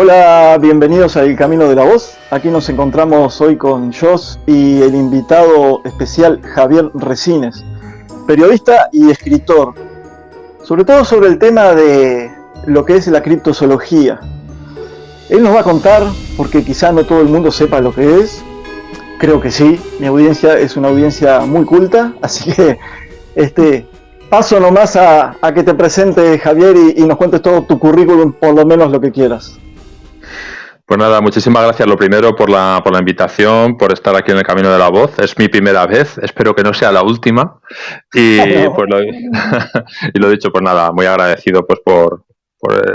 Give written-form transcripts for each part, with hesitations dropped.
Hola, bienvenidos a El Camino de la Voz. Aquí nos encontramos hoy con Jos y el invitado especial Javier Resines, periodista y escritor, sobre todo sobre el tema de lo que es la criptozoología. Él nos va a contar, porque quizá no todo el mundo sepa lo que es. Creo que sí, mi audiencia es una audiencia muy culta, así que paso nomás a que te presentes, Javier, y nos cuentes todo tu currículum, por lo menos lo que quieras. Pues nada, muchísimas gracias lo primero por la invitación, por estar aquí en el Camino de la Voz. Es mi primera vez, espero que no sea la última. Y No. pues y lo dicho, pues nada, muy agradecido pues por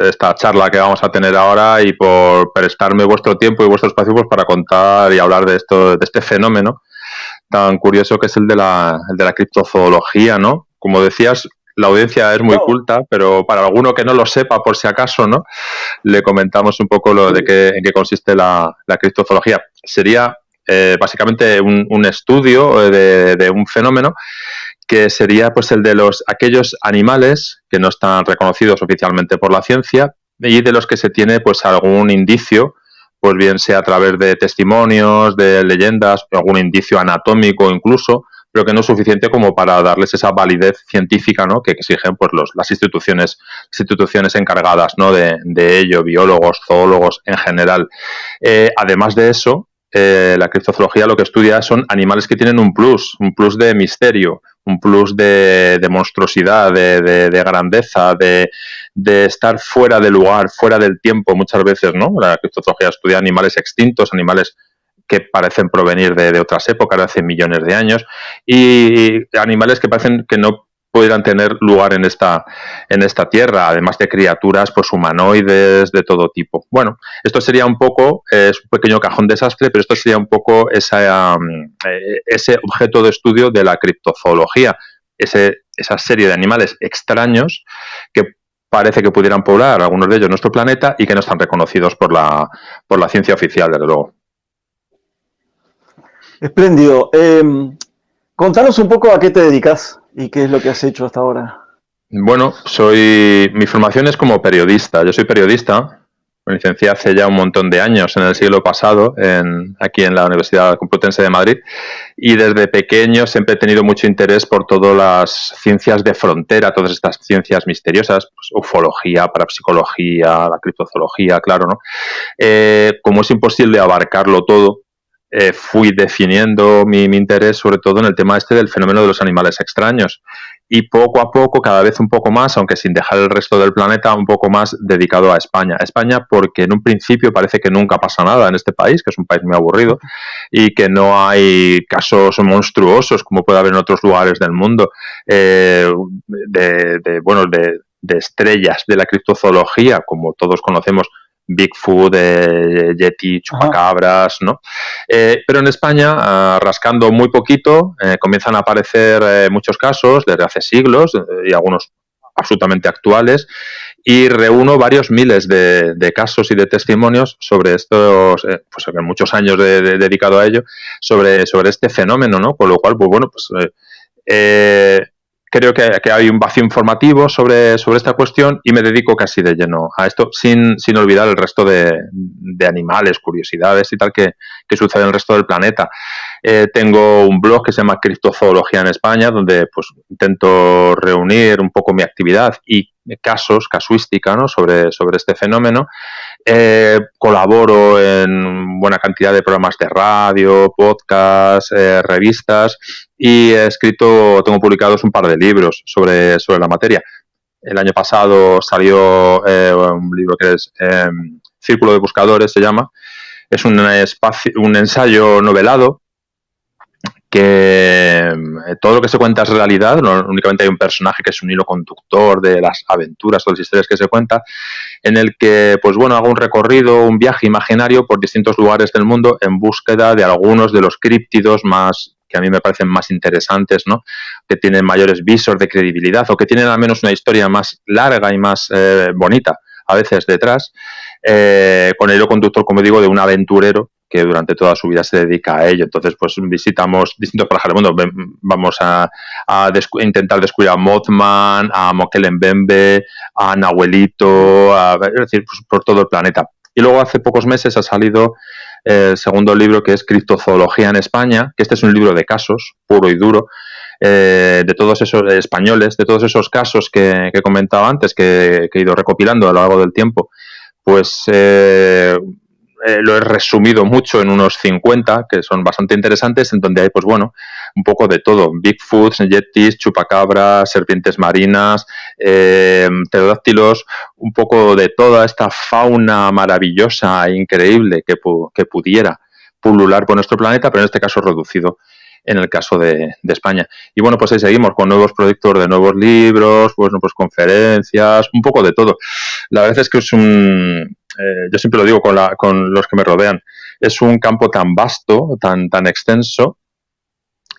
esta charla que vamos a tener ahora y por prestarme vuestro tiempo y vuestro espacio pues para contar y hablar de este fenómeno tan curioso que es el de la criptozoología, ¿no? Como decías, la audiencia es muy culta, pero para alguno que no lo sepa, por si acaso, ¿no? Le comentamos un poco en qué consiste la criptozoología. Sería básicamente un estudio de un fenómeno que sería pues el de aquellos animales que no están reconocidos oficialmente por la ciencia y de los que se tiene pues algún indicio, pues bien sea a través de testimonios, de leyendas, algún indicio anatómico incluso, pero que no es suficiente como para darles esa validez científica, ¿no?, que exigen pues las instituciones encargadas, ¿no?, de ello, biólogos, zoólogos en general. Además de eso, la criptozoología lo que estudia son animales que tienen un plus de misterio, un plus de monstruosidad, de grandeza, de estar fuera de lugar, fuera del tiempo muchas veces, ¿no? La criptozoología estudia animales extintos, animales que parecen provenir de otras épocas, de hace millones de años, y animales que parecen que no pudieran tener lugar en esta tierra, además de criaturas pues humanoides de todo tipo. Bueno, esto sería un poco, es un pequeño cajón desastre, pero esto sería un poco ese objeto de estudio de la criptozoología, esa serie de animales extraños que parece que pudieran poblar algunos de ellos nuestro planeta y que no están reconocidos por la ciencia oficial, desde luego. Espléndido. Contanos un poco a qué te dedicas y qué es lo que has hecho hasta ahora. Bueno, mi formación es como periodista. Yo soy periodista, me licencié hace ya un montón de años, en el siglo pasado, aquí en la Universidad Complutense de Madrid, y desde pequeño siempre he tenido mucho interés por todas las ciencias de frontera, todas estas ciencias misteriosas, pues, ufología, parapsicología, la criptozoología, claro, ¿no? Como es imposible abarcarlo todo, fui definiendo mi interés sobre todo en el tema del fenómeno de los animales extraños, y poco a poco, cada vez un poco más, aunque sin dejar el resto del planeta, un poco más dedicado a España. España porque en un principio parece que nunca pasa nada en este país, que es un país muy aburrido, y que no hay casos monstruosos como puede haber en otros lugares del mundo, de estrellas de la criptozoología, como todos conocemos, Bigfoot, Yeti, chupacabras, ¿no? Pero en España, rascando muy poquito, comienzan a aparecer muchos casos desde hace siglos y algunos absolutamente actuales, y reúno varios miles de casos y de testimonios sobre estos, pues muchos años dedicado a ello, sobre este fenómeno, ¿no? Con lo cual, pues bueno, pues creo que hay un vacío informativo sobre esta cuestión y me dedico casi de lleno a esto, sin olvidar el resto de animales, curiosidades y tal que sucede en el resto del planeta. Tengo un blog que se llama Criptozoología en España, donde pues intento reunir un poco mi actividad y casuística, ¿no?, sobre este fenómeno. Colaboro en buena cantidad de programas de radio, podcasts, revistas, y tengo publicados un par de libros sobre la materia. El año pasado salió un libro que es Círculo de Buscadores, se llama. Es un ensayo novelado que todo lo que se cuenta es realidad, no únicamente hay un personaje que es un hilo conductor de las aventuras o las historias que se cuentan, en el que, pues bueno, hago un recorrido, un viaje imaginario por distintos lugares del mundo en búsqueda de algunos de los críptidos más que a mí me parecen más interesantes, ¿no?, que tienen mayores visos de credibilidad o que tienen al menos una historia más larga y más bonita a veces detrás, con el hilo conductor, como digo, de un aventurero que durante toda su vida se dedica a ello. Entonces, pues visitamos distintos parajes del mundo. Vamos a intentar descubrir a Mothman, a Mokele Mbembe, a Nahuelito, es decir, pues por todo el planeta. Y luego hace pocos meses ha salido el segundo libro, que es Criptozoología en España, que este es un libro de casos, puro y duro, de todos esos españoles, de todos esos casos que he comentado antes, que he ido recopilando a lo largo del tiempo, pues lo he resumido mucho en unos 50, que son bastante interesantes, en donde hay, pues bueno, un poco de todo: Bigfoots, yetis, chupacabras, serpientes marinas, pterodáctilos, un poco de toda esta fauna maravillosa e increíble que pudiera pulular por nuestro planeta, pero en este caso reducido en el caso de España. Y bueno, pues ahí seguimos con nuevos proyectos de nuevos libros, pues conferencias, un poco de todo. La verdad es que es yo siempre lo digo con los que me rodean, es un campo tan vasto, tan extenso,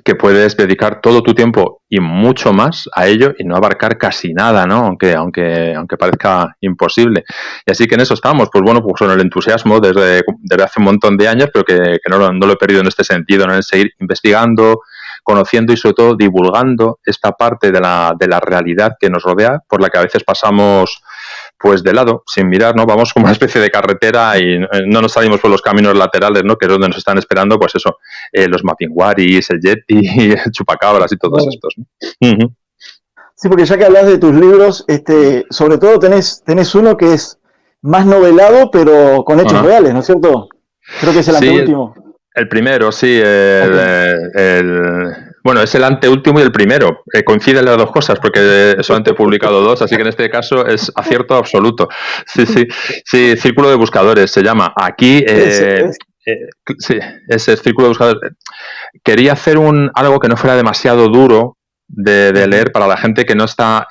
que puedes dedicar todo tu tiempo y mucho más a ello y no abarcar casi nada, ¿no? Aunque parezca imposible. Y así que en eso estamos, pues bueno, pues con el entusiasmo desde hace un montón de años, pero que no lo he perdido en este sentido, ¿no? En seguir investigando, conociendo y sobre todo divulgando esta parte de la realidad que nos rodea, por la que a veces pasamos pues de lado, sin mirar, ¿no? Vamos como una especie de carretera y no nos salimos por los caminos laterales, ¿no? Que es donde nos están esperando, pues eso, los mapinguaris, el yeti, el chupacabras y todos estos, ¿no? Uh-huh. Sí, porque ya que hablas de tus libros, sobre todo tenés uno que es más novelado, pero con hechos reales, ¿no es cierto? Creo que es el anteúltimo. El primero, sí. Bueno, es el anteúltimo y el primero. Coinciden las dos cosas porque solamente he publicado dos, así que en este caso es acierto absoluto. Sí, Círculo de Buscadores se llama. Aquí, sí, ese es Círculo de Buscadores. Quería hacer algo que no fuera demasiado duro de leer para la gente que no está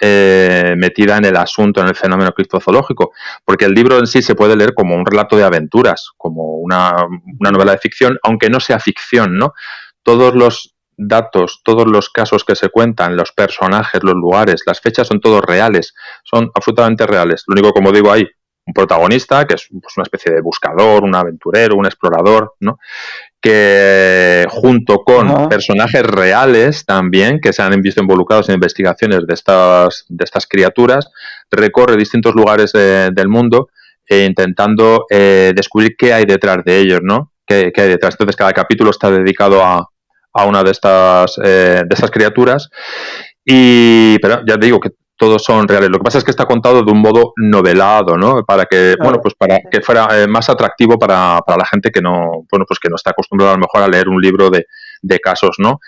metida en el asunto, en el fenómeno criptozoológico, porque el libro en sí se puede leer como un relato de aventuras, como una novela de ficción, aunque no sea ficción, ¿no? Todos los datos, todos los casos que se cuentan, los personajes, los lugares, las fechas son todos reales, son absolutamente reales. Lo único, como digo, hay un protagonista que es pues una especie de buscador, un aventurero, un explorador, ¿no? Que junto con personajes reales también que se han visto involucrados en investigaciones de estas criaturas, recorre distintos lugares del mundo intentando descubrir qué hay detrás de ellos, ¿no? ¿Qué hay detrás? Entonces cada capítulo está dedicado a una de estas criaturas, pero ya te digo que todos son reales. Lo que pasa es que está contado de un modo novelado, ¿no? Para que, bueno, pues para que fuera más atractivo para la gente que no, bueno, pues que no está acostumbrada a lo mejor a leer un libro de casos, ¿no?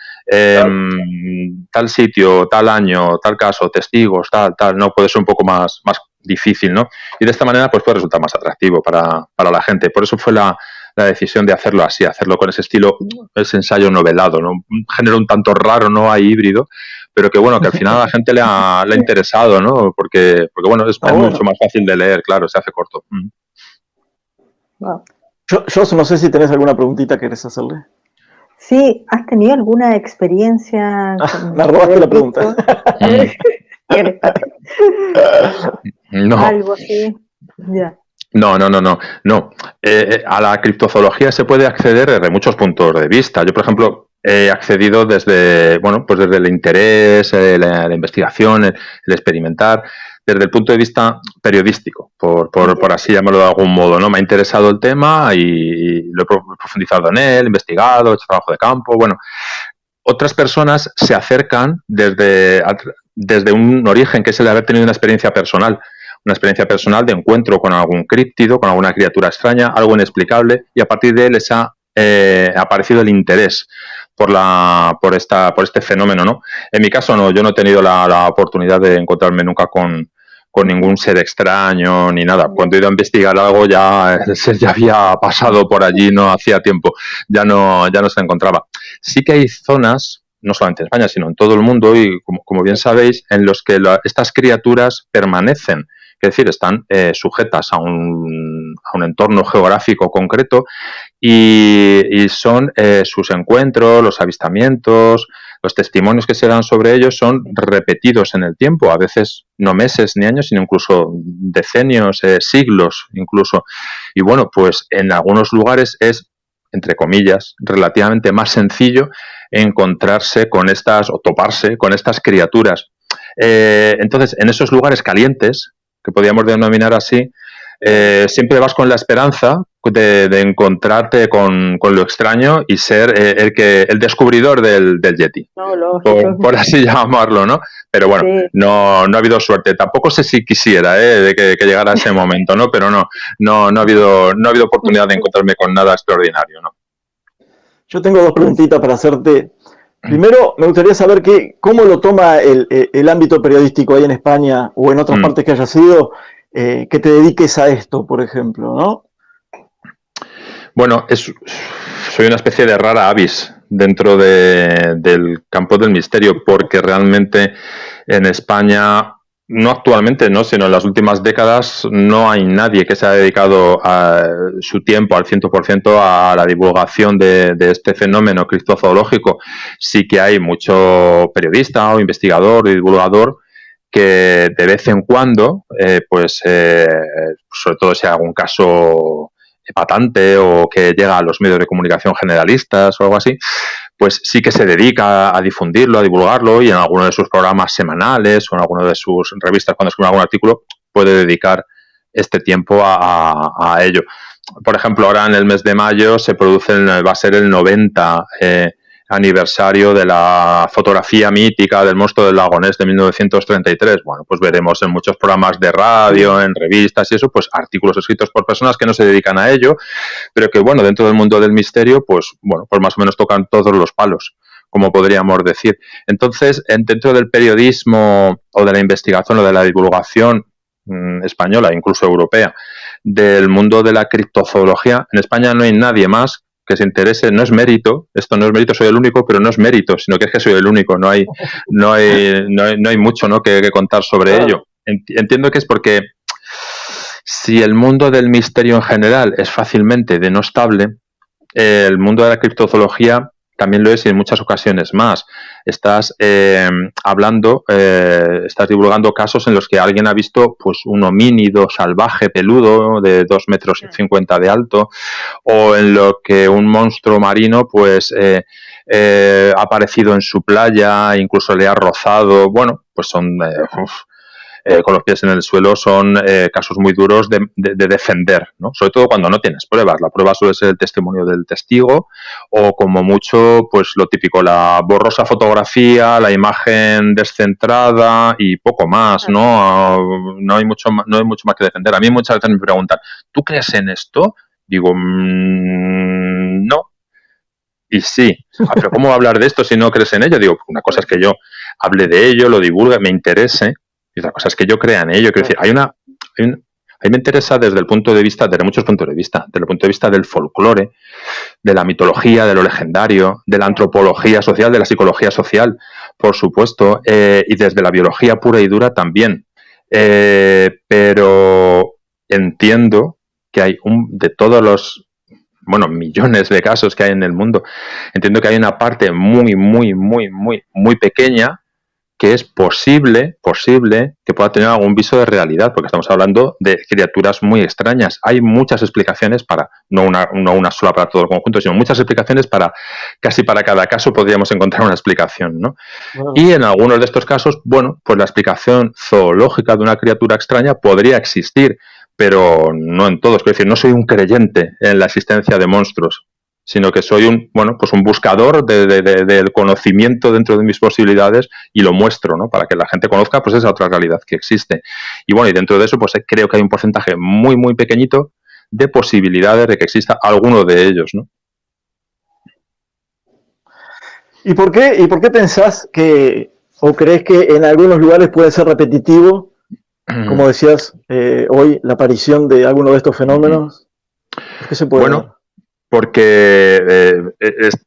Tal sitio, tal año, tal caso, testigos, tal, ¿no? Puede ser un poco más difícil, ¿no? Y de esta manera, pues puede resultar más atractivo para la gente. Por eso fue la decisión de hacerlo así, hacerlo con ese estilo, ese ensayo novelado, ¿no? Un género un tanto raro, ¿no? Hay híbrido, pero que bueno, que al final a la gente le ha interesado, ¿no? Porque bueno, es mucho más fácil de leer, claro, se hace corto. Wow. Yo no sé si tenés alguna preguntita que querés hacerle. Sí, ¿has tenido alguna experiencia? Me robaste la pregunta. No. Algo así. Ya. No. A la criptozoología se puede acceder desde muchos puntos de vista. Yo, por ejemplo, he accedido desde el interés, la investigación, el experimentar, desde el punto de vista periodístico, por así llamarlo de algún modo, ¿no? Me ha interesado el tema y lo he profundizado en él, investigado, he hecho trabajo de campo, bueno. Otras personas se acercan desde un origen, que es el de haber tenido una experiencia personal de encuentro con algún críptido, con alguna criatura extraña, algo inexplicable, y a partir de él les ha aparecido el interés por este fenómeno, ¿no? En mi caso no, yo no he tenido la oportunidad de encontrarme nunca con ningún ser extraño ni nada. Cuando he ido a investigar algo ya había pasado por allí, no hacía tiempo, ya no se encontraba. Sí que hay zonas, no solamente en España, sino en todo el mundo, y como bien sabéis, en los que estas criaturas permanecen, es decir, están sujetas a un entorno geográfico concreto y son sus encuentros, los avistamientos, los testimonios que se dan sobre ellos son repetidos en el tiempo, a veces no meses ni años, sino incluso decenios, siglos incluso. Y bueno, pues en algunos lugares es, entre comillas, relativamente más sencillo encontrarse con o toparse con estas criaturas. Entonces, en esos lugares calientes, que podríamos denominar así, siempre vas con la esperanza de encontrarte con lo extraño y ser el descubridor del Yeti, No, lógico. por así llamarlo, ¿no? Pero bueno, Sí. no ha habido suerte. Tampoco sé si quisiera de que llegara ese momento, ¿no? Pero no ha habido oportunidad de encontrarme con nada extraordinario, ¿no? Yo tengo dos preguntitas para hacerte. Primero, me gustaría saber cómo lo toma el ámbito periodístico ahí en España o en otras partes que hayas ido, que te dediques a esto, por ejemplo, ¿no? Bueno, soy una especie de rara avis dentro del campo del misterio, porque realmente en España, no actualmente, ¿no?, sino en las últimas décadas, no hay nadie que se haya dedicado su tiempo al 100% a la divulgación de este fenómeno criptozoológico. Sí que hay mucho periodista o investigador y divulgador que de vez en cuando, sobre todo si hay algún caso patente o que llega a los medios de comunicación generalistas o algo así, pues sí que se dedica a difundirlo, a divulgarlo, y en alguno de sus programas semanales o en alguna de sus revistas, cuando escribe algún artículo, puede dedicar este tiempo a ello. Por ejemplo, ahora en el mes de mayo va a ser el 90 aniversario de la fotografía mítica del monstruo del lago Ness de 1933. Bueno, pues veremos en muchos programas de radio, en revistas y eso, pues artículos escritos por personas que no se dedican a ello, pero que, bueno, dentro del mundo del misterio, pues más o menos tocan todos los palos, como podríamos decir. Entonces, dentro del periodismo o de la investigación o de la divulgación española, incluso europea, del mundo de la criptozoología, en España no hay nadie más que se interese. No es mérito, esto no es mérito, soy el único, pero no es mérito, sino que es que soy el único, no hay mucho, ¿no?, que contar sobre ello. Entiendo que es porque si el mundo del misterio en general es fácilmente denostable, el mundo de la criptozoología también lo es, y en muchas ocasiones más. Estás estás divulgando casos en los que alguien ha visto pues un homínido salvaje peludo de 2,50 metros de alto, o en lo que un monstruo marino pues ha aparecido en su playa, incluso le ha rozado. Bueno, pues son con los pies en el suelo, son casos muy duros de defender, ¿no? Sobre todo cuando no tienes pruebas. La prueba suele ser el testimonio del testigo, o como mucho, pues lo típico, la borrosa fotografía, la imagen descentrada y poco más, ¿no? No hay mucho más que defender. A mí muchas veces me preguntan, ¿tú crees en esto? Digo, no. Y sí, pero ¿cómo hablar de esto si no crees en ello? Digo, una cosa es que yo hable de ello, lo divulgue, me interese, y otra cosa es que yo crea en ello. Quiero decir, a mí me interesa desde muchos puntos de vista, desde el punto de vista del folclore, de la mitología, de lo legendario, de la antropología social, de la psicología social, por supuesto, y desde la biología pura y dura también. Pero entiendo que hay de todos los millones de casos que hay en el mundo, entiendo que hay una parte muy, muy, muy, muy, muy pequeña que es posible que pueda tener algún viso de realidad, porque estamos hablando de criaturas muy extrañas. Hay muchas explicaciones no una sola para todo el conjunto, sino muchas explicaciones casi para cada caso podríamos encontrar una explicación, ¿no? Wow. Y en algunos de estos casos, pues la explicación zoológica de una criatura extraña podría existir, pero no en todos. Es decir, no soy un creyente en la existencia de monstruos, sino que soy un buscador del conocimiento dentro de mis posibilidades, y lo muestro, ¿no?, para que la gente conozca pues esa otra realidad que existe. Y bueno, y dentro de eso pues creo que hay un porcentaje muy, muy pequeñito de posibilidades de que exista alguno de ellos, ¿no? ¿Y por qué pensás o crees que en algunos lugares puede ser repetitivo, como decías hoy, la aparición de alguno de estos fenómenos? ¿Por qué se puede ver? Porque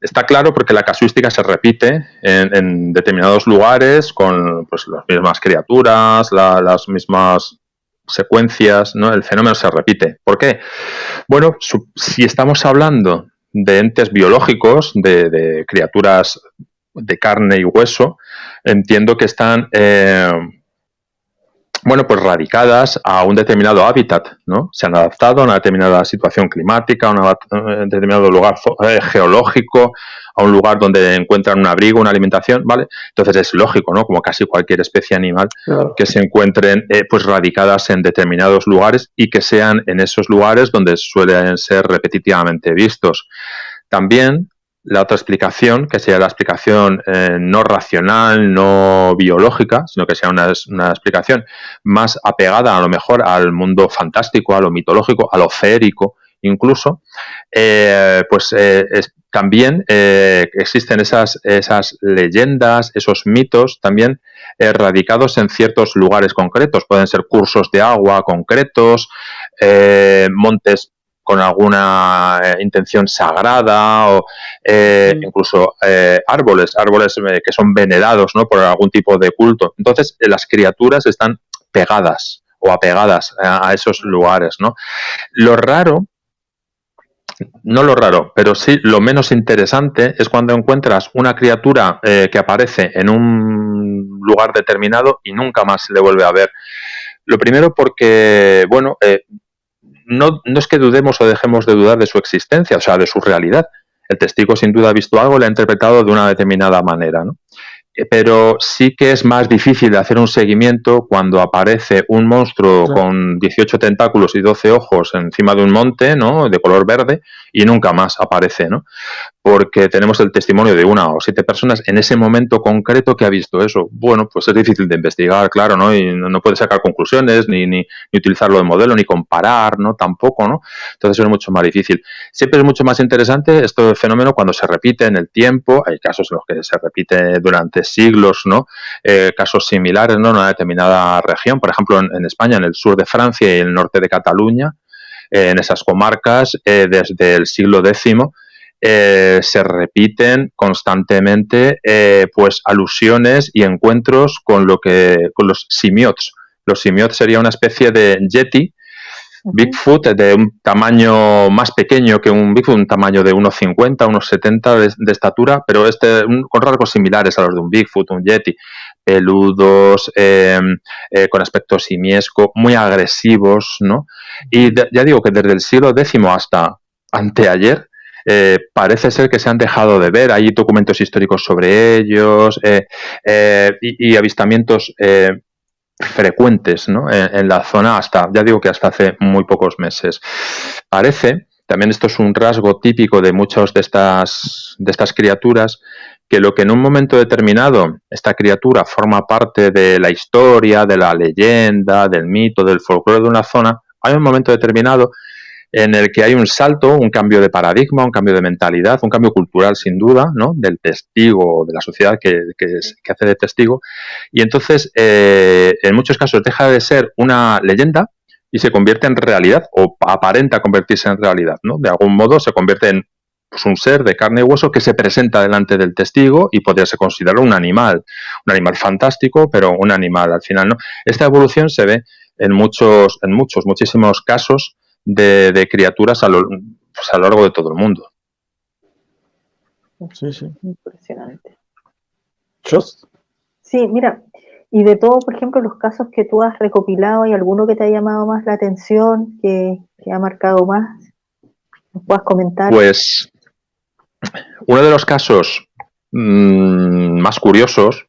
está claro, porque la casuística se repite en determinados lugares con pues las mismas criaturas, las mismas secuencias, ¿no? El fenómeno se repite. ¿Por qué? Bueno, si estamos hablando de entes biológicos, de criaturas de carne y hueso, entiendo que están bueno, pues radicadas a un determinado hábitat, ¿no? Se han adaptado a una determinada situación climática, a un determinado lugar geológico, a un lugar donde encuentran un abrigo, una alimentación, ¿vale? Entonces es lógico, ¿no? Como casi cualquier especie animal, Claro. que se encuentren pues radicadas en determinados lugares y que sean en esos lugares donde suelen ser repetitivamente vistos. También la otra explicación, que sería la explicación no racional, no biológica, sino que sea una explicación más apegada a lo mejor al mundo fantástico, a lo mitológico, a lo feérico incluso, también existen esas leyendas, esos mitos también radicados en ciertos lugares concretos. Pueden ser cursos de agua concretos, montes con alguna intención sagrada o incluso árboles que son venerados, ¿no? Por algún tipo de culto. Entonces, las criaturas están pegadas o apegadas a esos lugares, ¿no? Lo raro, no lo raro, pero sí lo menos interesante es cuando encuentras una criatura que aparece en un lugar determinado y nunca más se le vuelve a ver. Lo primero porque, bueno, no es que dudemos o dejemos de dudar de su existencia, o sea, de su realidad. El testigo sin duda ha visto algo y lo ha interpretado de una determinada manera, ¿no? Pero sí que es más difícil de hacer un seguimiento cuando aparece un monstruo con 18 tentáculos y 12 ojos encima de un monte, ¿no? De color verde, y nunca más aparece, ¿no? Porque tenemos el testimonio de 1 o 7 personas en ese momento concreto que ha visto eso. Bueno, pues es difícil de investigar, claro, ¿no? Y no puede sacar conclusiones, ni utilizarlo de modelo, ni comparar, ¿no? Tampoco, ¿no? Entonces es mucho más difícil. Siempre es mucho más interesante este fenómeno cuando se repite en el tiempo. Hay casos en los que se repite durante siglos, ¿no? Casos similares, ¿no? En una determinada región, por ejemplo, en España, en el sur de Francia y el norte de Cataluña, en esas comarcas, desde el siglo X, se repiten constantemente pues alusiones y encuentros con los simiots. Los simiots sería una especie de yeti, Bigfoot, de un tamaño más pequeño que un Bigfoot, un tamaño de 1,50, 1,70 de estatura, pero con rasgos similares a los de un Bigfoot, un yeti, peludos, con aspecto simiesco, muy agresivos, ¿no? Y ya digo que desde el siglo X hasta anteayer, parece ser que se han dejado de ver. Hay documentos históricos sobre ellos y avistamientos frecuentes, ¿no? En la zona ya digo que hasta hace muy pocos meses. Parece, también esto es un rasgo típico de muchas de estas criaturas, que lo que en un momento determinado esta criatura forma parte de la historia, de la leyenda, del mito, del folclore de una zona, hay un momento determinado en el que hay un salto, un cambio de paradigma, un cambio de mentalidad, un cambio cultural sin duda, ¿no? Del testigo, de la sociedad que hace de testigo, y entonces en muchos casos deja de ser una leyenda y se convierte en realidad, o aparenta convertirse en realidad, ¿no? De algún modo se convierte en pues, un ser de carne y hueso que se presenta delante del testigo y podría ser considerado un animal fantástico, pero un animal al final, ¿no? Esta evolución se ve en muchísimos casos de criaturas a lo largo de todo el mundo. Sí, sí. Impresionante. ¿Jos? Sí, mira, y de todos, por ejemplo, los casos que tú has recopilado, ¿hay alguno que te ha llamado más la atención, que ha marcado más? ¿Nos puedas comentar? Pues uno de los casos más curiosos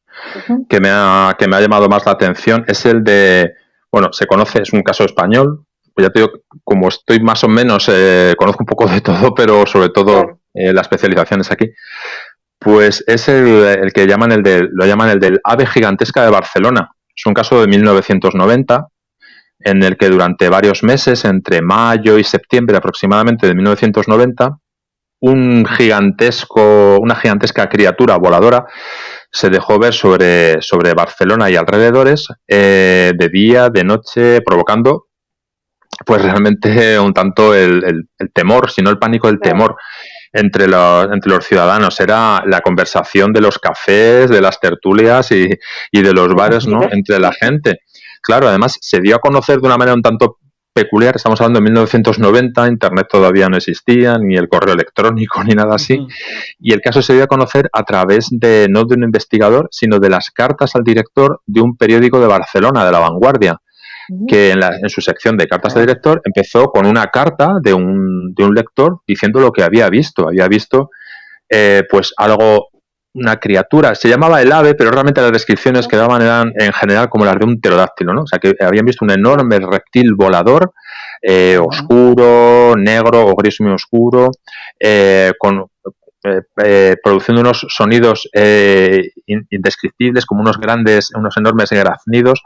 que me ha llamado más la atención es el de, bueno, se conoce, es un caso español. Pues ya te digo, como estoy más o menos, conozco un poco de todo, pero sobre todo la especialización es aquí. Pues es el que lo llaman el del ave gigantesca de Barcelona. Es un caso de 1990, en el que durante varios meses, entre mayo y septiembre aproximadamente de 1990, una gigantesca criatura voladora se dejó ver sobre Barcelona y alrededores, de día, de noche, provocando pues realmente un tanto el temor, si no el pánico, el temor entre los ciudadanos. Era la conversación de los cafés, de las tertulias y de los bares, ¿no? Entre la gente. Claro, además se dio a conocer de una manera un tanto peculiar. Estamos hablando de 1990, Internet todavía no existía, ni el correo electrónico, ni nada así. Y el caso se dio a conocer a través no de un investigador, sino de las cartas al director de un periódico de Barcelona, de La Vanguardia, que en su sección de cartas de director empezó con una carta de un lector diciendo lo que había visto. Había visto pues algo, una criatura, se llamaba el ave, pero realmente las descripciones que daban eran en general como las de un pterodáctilo, ¿no? O sea, que habían visto un enorme reptil volador, oscuro, negro o gris muy oscuro, produciendo unos sonidos indescriptibles, como unos enormes graznidos,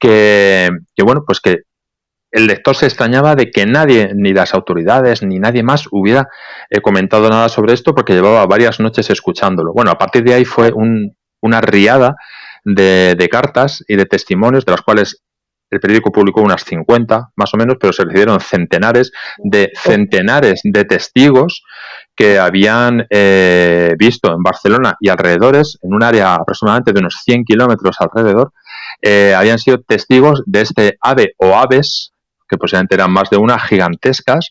que bueno, pues que el lector se extrañaba de que nadie, ni las autoridades, ni nadie más hubiera comentado nada sobre esto, porque llevaba varias noches escuchándolo. Bueno, a partir de ahí fue una riada de cartas y de testimonios, de las cuales el periódico publicó unas 50, más o menos, pero se recibieron centenares de testigos que habían visto en Barcelona y alrededores, en un área aproximadamente de unos 100 kilómetros alrededor, habían sido testigos de este ave o aves, que posiblemente eran más de una, gigantescas,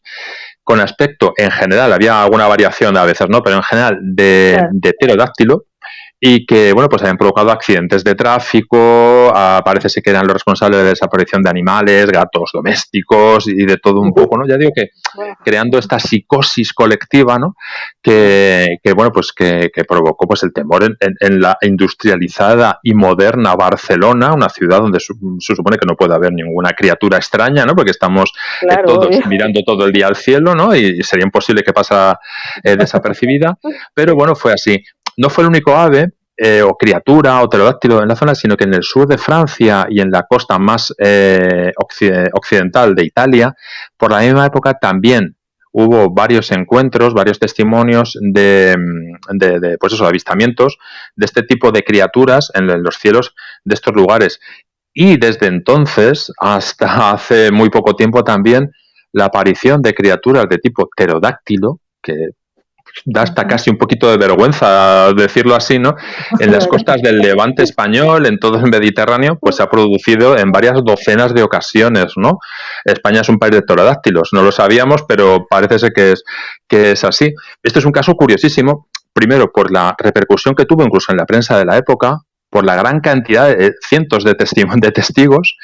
con aspecto en general, había alguna variación a veces, ¿no? Pero en general de pterodáctilo, y que, bueno, pues habían provocado accidentes de tráfico, parece que eran los responsables de la desaparición de animales, gatos domésticos y de todo un poco, ¿no? Ya digo que creando esta psicosis colectiva, ¿no? Que bueno, pues que provocó pues el temor en la industrializada y moderna Barcelona, una ciudad donde se supone que no puede haber ninguna criatura extraña, ¿no? Porque estamos todos mirando todo el día al cielo, ¿no? Y sería imposible que pasa desapercibida, pero bueno, fue así. No fue el único ave o criatura o pterodáctilo en la zona, sino que en el sur de Francia y en la costa más occidental de Italia, por la misma época también hubo varios encuentros, varios testimonios de pues eso, avistamientos de este tipo de criaturas en los cielos de estos lugares. Y desde entonces, hasta hace muy poco tiempo también, la aparición de criaturas de tipo pterodáctilo, que da hasta casi un poquito de vergüenza decirlo así, ¿no? En las costas del Levante español, en todo el Mediterráneo, pues se ha producido en varias docenas de ocasiones, ¿no? España es un país de pterodáctilos, no lo sabíamos, pero parece ser que es así. Este es un caso curiosísimo, primero por la repercusión que tuvo incluso en la prensa de la época, por la gran cantidad de cientos de testigos,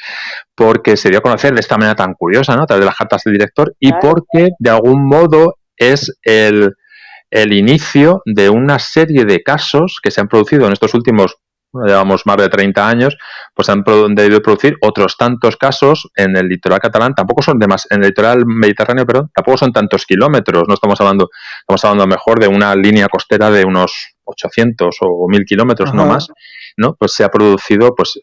porque se dio a conocer de esta manera tan curiosa, ¿no? A través de las cartas del director, y porque de algún modo es el inicio de una serie de casos que se han producido en estos últimos, llevamos más de 30 años, pues han debido producir otros tantos casos en el litoral catalán, tampoco son de más, en el litoral mediterráneo, perdón, tampoco son tantos kilómetros, no estamos hablando mejor de una línea costera de unos 800 o 1000 kilómetros, no más, ¿no? Pues se ha producido pues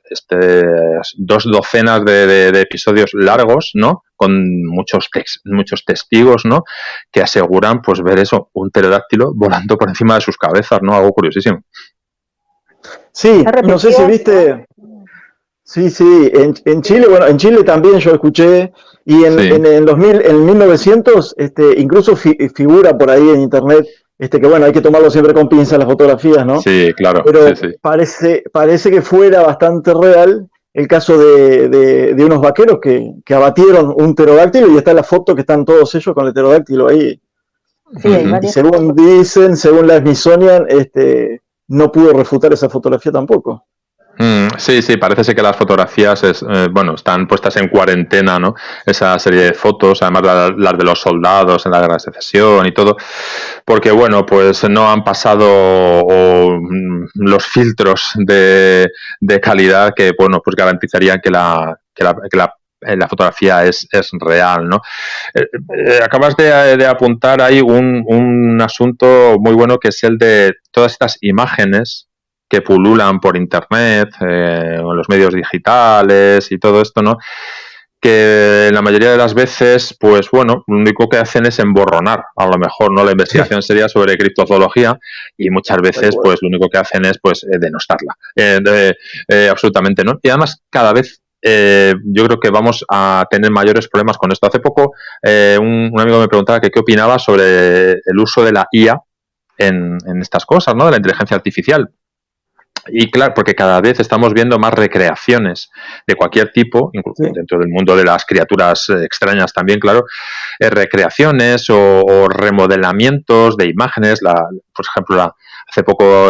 2 docenas de episodios largos, ¿no? Con muchos testigos, ¿no? Que aseguran pues ver eso, un pterodáctilo volando por encima de sus cabezas, ¿no? Algo curiosísimo. Sí, no sé si viste. Sí, en Chile, bueno, en Chile también yo escuché, y en 1900 incluso figura por ahí en internet, que bueno, hay que tomarlo siempre con pinzas las fotografías, ¿no? Sí, claro. Pero sí. parece que fuera bastante real el caso de unos vaqueros que abatieron un pterodáctilo, y está la foto que están todos ellos con el pterodáctilo ahí. Sí, y según dicen, según la Smithsonian, no pudo refutar esa fotografía tampoco. Sí, parece ser que las fotografías están puestas en cuarentena, ¿no? Esa serie de fotos, además las de los soldados en la guerra de secesión y todo, porque bueno, pues no han pasado los filtros de calidad que bueno, pues garantizarían que la fotografía es real, ¿no? Acabas de apuntar ahí un asunto muy bueno, que es el de todas estas imágenes que pululan por internet, en los medios digitales y todo esto, ¿no? Que la mayoría de las veces, pues bueno, lo único que hacen es emborronar, a lo mejor, ¿no? La investigación sería sobre criptozoología, y muchas veces, pues lo único que hacen es, pues, denostarla. Absolutamente, ¿no? Y además, cada vez yo creo que vamos a tener mayores problemas con esto. Hace poco, un amigo me preguntaba que qué opinaba sobre el uso de la IA en estas cosas, ¿no? De la inteligencia artificial. Y claro, porque cada vez estamos viendo más recreaciones de cualquier tipo, incluso dentro del mundo de las criaturas extrañas también, claro, recreaciones o remodelamientos de imágenes. Por ejemplo, hace poco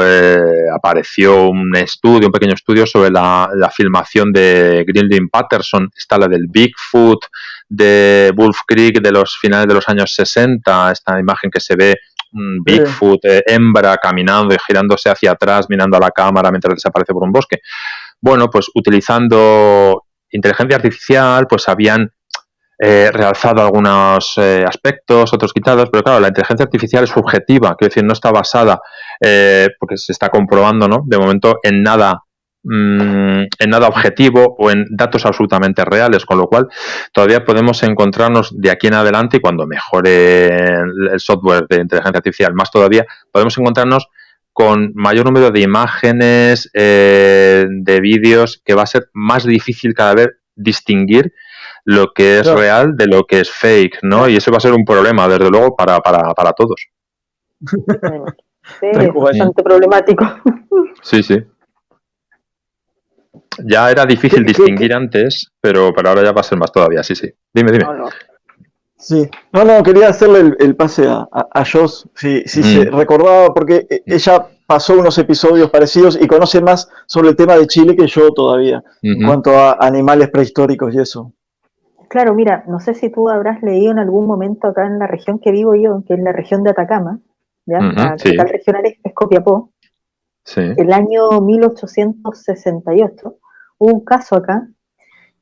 apareció un pequeño estudio sobre la filmación de Grindlin Patterson, está la del Bigfoot de Wolf Creek de los finales de los años 60, esta imagen que se ve un Bigfoot, hembra, caminando y girándose hacia atrás, mirando a la cámara mientras desaparece por un bosque. Bueno, pues utilizando inteligencia artificial, pues habían realzado algunos aspectos, otros quitados, pero claro, la inteligencia artificial es subjetiva, quiero decir, no está basada, porque se está comprobando, ¿no? De momento, en nada objetivo o en datos absolutamente reales, con lo cual todavía podemos encontrarnos de aquí en adelante, y cuando mejore el software de inteligencia artificial más todavía, podemos encontrarnos con mayor número de imágenes, de vídeos, que va a ser más difícil cada vez distinguir lo que es real de lo que es fake, ¿no? Y eso va a ser un problema, desde luego, para todos. Sí, es bastante problemático. Sí, sí. Ya era difícil distinguir antes, pero ahora ya va a ser más todavía, sí, sí. Dime. No. Sí, no, quería hacerle el pase a Joss, si se recordaba, porque ella pasó unos episodios parecidos y conoce más sobre el tema de Chile que yo todavía, en cuanto a animales prehistóricos y eso. Claro, mira, no sé si tú habrás leído en algún momento acá en la región que vivo yo, que es la región de Atacama, ¿ya? La capital regional es Copiapó. Sí. El año 1868 hubo un caso acá,